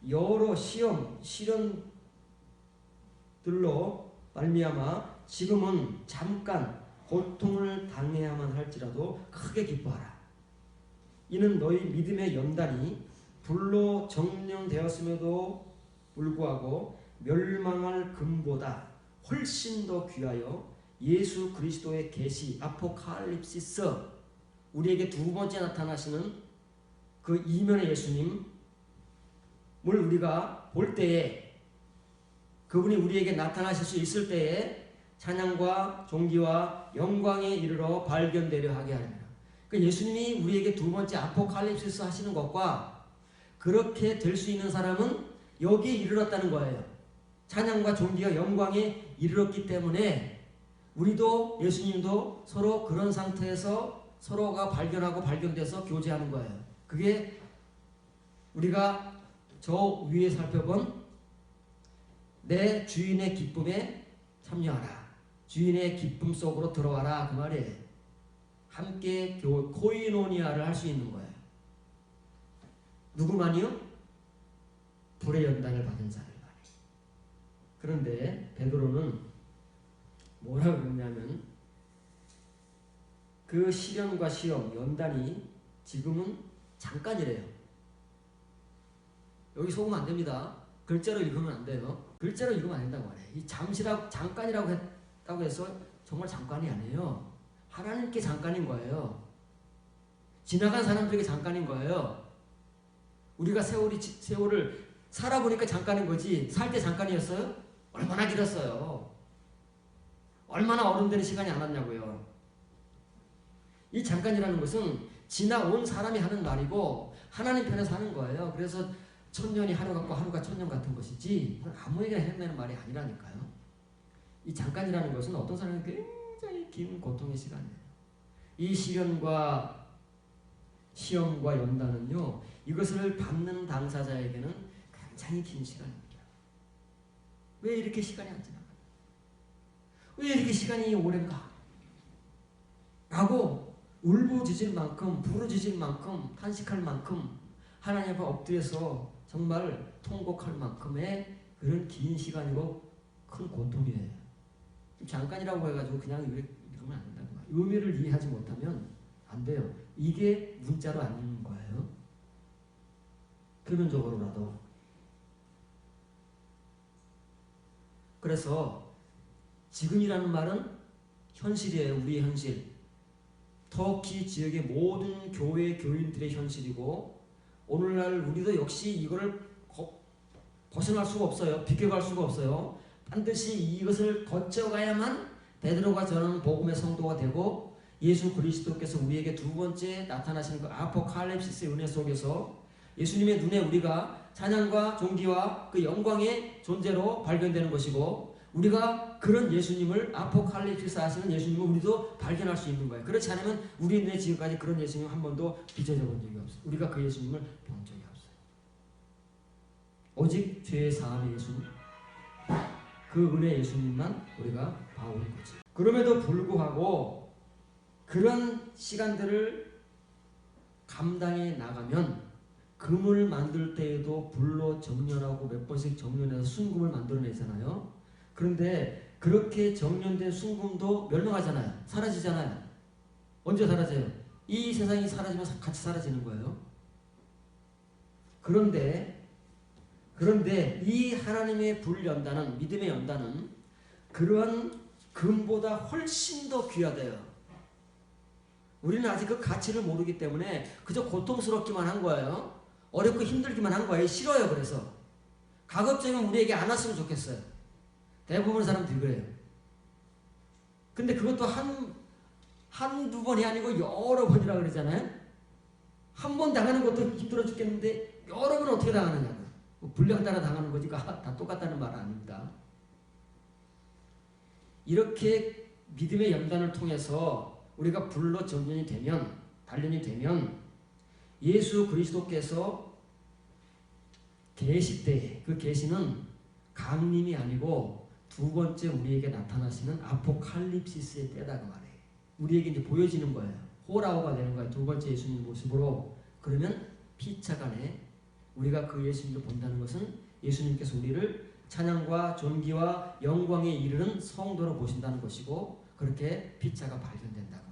여러 시련들로 말미암아 지금은 잠깐 고통을 당해야만 할지라도 크게 기뻐하라. 이는 너희 믿음의 연단이 불로 정령되었음에도 불구하고 멸망할 금보다 훨씬 더 귀하여 예수 그리스도의 계시 아포칼립시스, 우리에게 두 번째 나타나시는 그 이면의 예수님을 우리가 볼 때에, 그분이 우리에게 나타나실 수 있을 때에 찬양과 존귀와 영광에 이르러 발견되려 하게 하리라. 그러니까 예수님이 우리에게 두 번째 아포칼립시스 하시는 것과 그렇게 될 수 있는 사람은 여기에 이르렀다는 거예요. 찬양과 존귀와 영광에 이르렀기 때문에 우리도 예수님도 서로 그런 상태에서 서로가 발견하고 발견돼서 교제하는 거예요. 그게 우리가 저 위에 살펴본 내 주인의 기쁨에 참여하라. 주인의 기쁨 속으로 들어와라. 그 말이에요. 함께 코이노니아를 할 수 있는 거예요. 누구만이요? 불의 연단을 받은 자들만이. 그런데 베드로는 뭐라고 그러냐면 그 시련과 시험, 연단이 지금은 잠깐이래요. 여기 속으면 안 됩니다. 글자로 읽으면 안 돼요. 글자로 읽으면 안 된다고 말해요. 이 잠깐이라고 했다고 해서 정말 잠깐이 아니에요. 하나님께 잠깐인 거예요. 지나간 사람들에게 잠깐인 거예요. 우리가 세월을 살아보니까 잠깐인 거지, 살 때 잠깐이었어요? 얼마나 길었어요. 얼마나 어른되는 시간이 안 왔냐고요. 이 잠깐이라는 것은 지나온 사람이 하는 말이고 하나님 편에서 하는 거예요. 그래서 천년이 하루 같고 하루가 천년 같은 것이지 아무에게나 해내는 말이 아니라니까요. 이 잠깐이라는 것은 어떤 사람은 굉장히 긴 고통의 시간이에요. 이 시련과 시험과 연단은요, 이것을 받는 당사자에게는 굉장히 긴 시간입니다. 왜 이렇게 시간이 안 지나가요? 왜 이렇게 시간이 오랜가? 라고 울부짖을 만큼, 부르짖을 만큼, 탄식할 만큼, 하나님 앞에 엎드려서 정말 통곡할 만큼의 그런 긴 시간이고 큰 고통이에요. 잠깐이라고 해가지고 그냥 이러면 안 된다는 거예요. 의미를 이해하지 못하면 안 돼요. 이게 문자로 안 읽는 거예요. 표면적으로라도. 그래서 지금이라는 말은 현실이에요. 우리의 현실. 터키 지역의 모든 교회 교인들의 현실이고, 오늘날 우리도 역시 이거를 벗어날 수가 없어요. 비껴갈 수가 없어요. 반드시 이것을 거쳐가야만 베드로가 전하는 복음의 성도가 되고 예수 그리스도께서 우리에게 두 번째 나타나시는 그 아포칼립시스의 은혜 속에서 예수님의 눈에 우리가 찬양과 존귀와 그 영광의 존재로 발견되는 것이고, 우리가 그런 예수님을 아포칼립시스 하시는 예수님을 우리도 발견할 수 있는 거예요. 그렇지 않으면 우리 눈에 지금까지 그런 예수님 한 번도 빚어져 본 적이 없어요. 우리가 그 예수님을 본 적이 없어요. 오직 죄의 사함의 예수님, 그 은혜 예수님만 우리가 봐오는 거지. 그럼에도 불구하고 그런 시간들을 감당해 나가면 금을 만들 때에도 불로 정련하고 몇 번씩 정련해서 순금을 만들어내잖아요. 그런데 그렇게 정련된 순금도 멸망하잖아요. 사라지잖아요. 언제 사라져요? 이 세상이 사라지면 같이 사라지는 거예요. 그런데 이 하나님의 불연단은, 믿음의 연단은 그러한 금보다 훨씬 더 귀하대요. 우리는 아직 그 가치를 모르기 때문에 그저 고통스럽기만 한 거예요. 어렵고 힘들기만 한 거예요. 싫어요. 그래서 가급적이면 우리에게 안 왔으면 좋겠어요. 대부분 사람들이 그래요. 근데 그것도 한두 번이 아니고 여러 번이라 그러잖아요. 한 번 당하는 것도 힘들어 죽겠는데 여러 번 어떻게 당하느냐고. 뭐 분량 따라 당하는 거지 다 똑같다는 말 아닙니다. 이렇게 믿음의 연단을 통해서 우리가 불로 단련이 되면 예수 그리스도께서 계시 때 그 계시는 강림이 아니고 두 번째 우리에게 나타나시는 아포칼립시스의 때다 그 말이에요. 우리에게 이제 보여지는 거예요. 호라호가 되는 거예요. 두 번째 예수님 모습으로. 그러면 피차간에 우리가 그 예수님을 본다는 것은 예수님께서 우리를 찬양과 존귀와 영광에 이르는 성도로 보신다는 것이고 그렇게 피차가 발견된다고.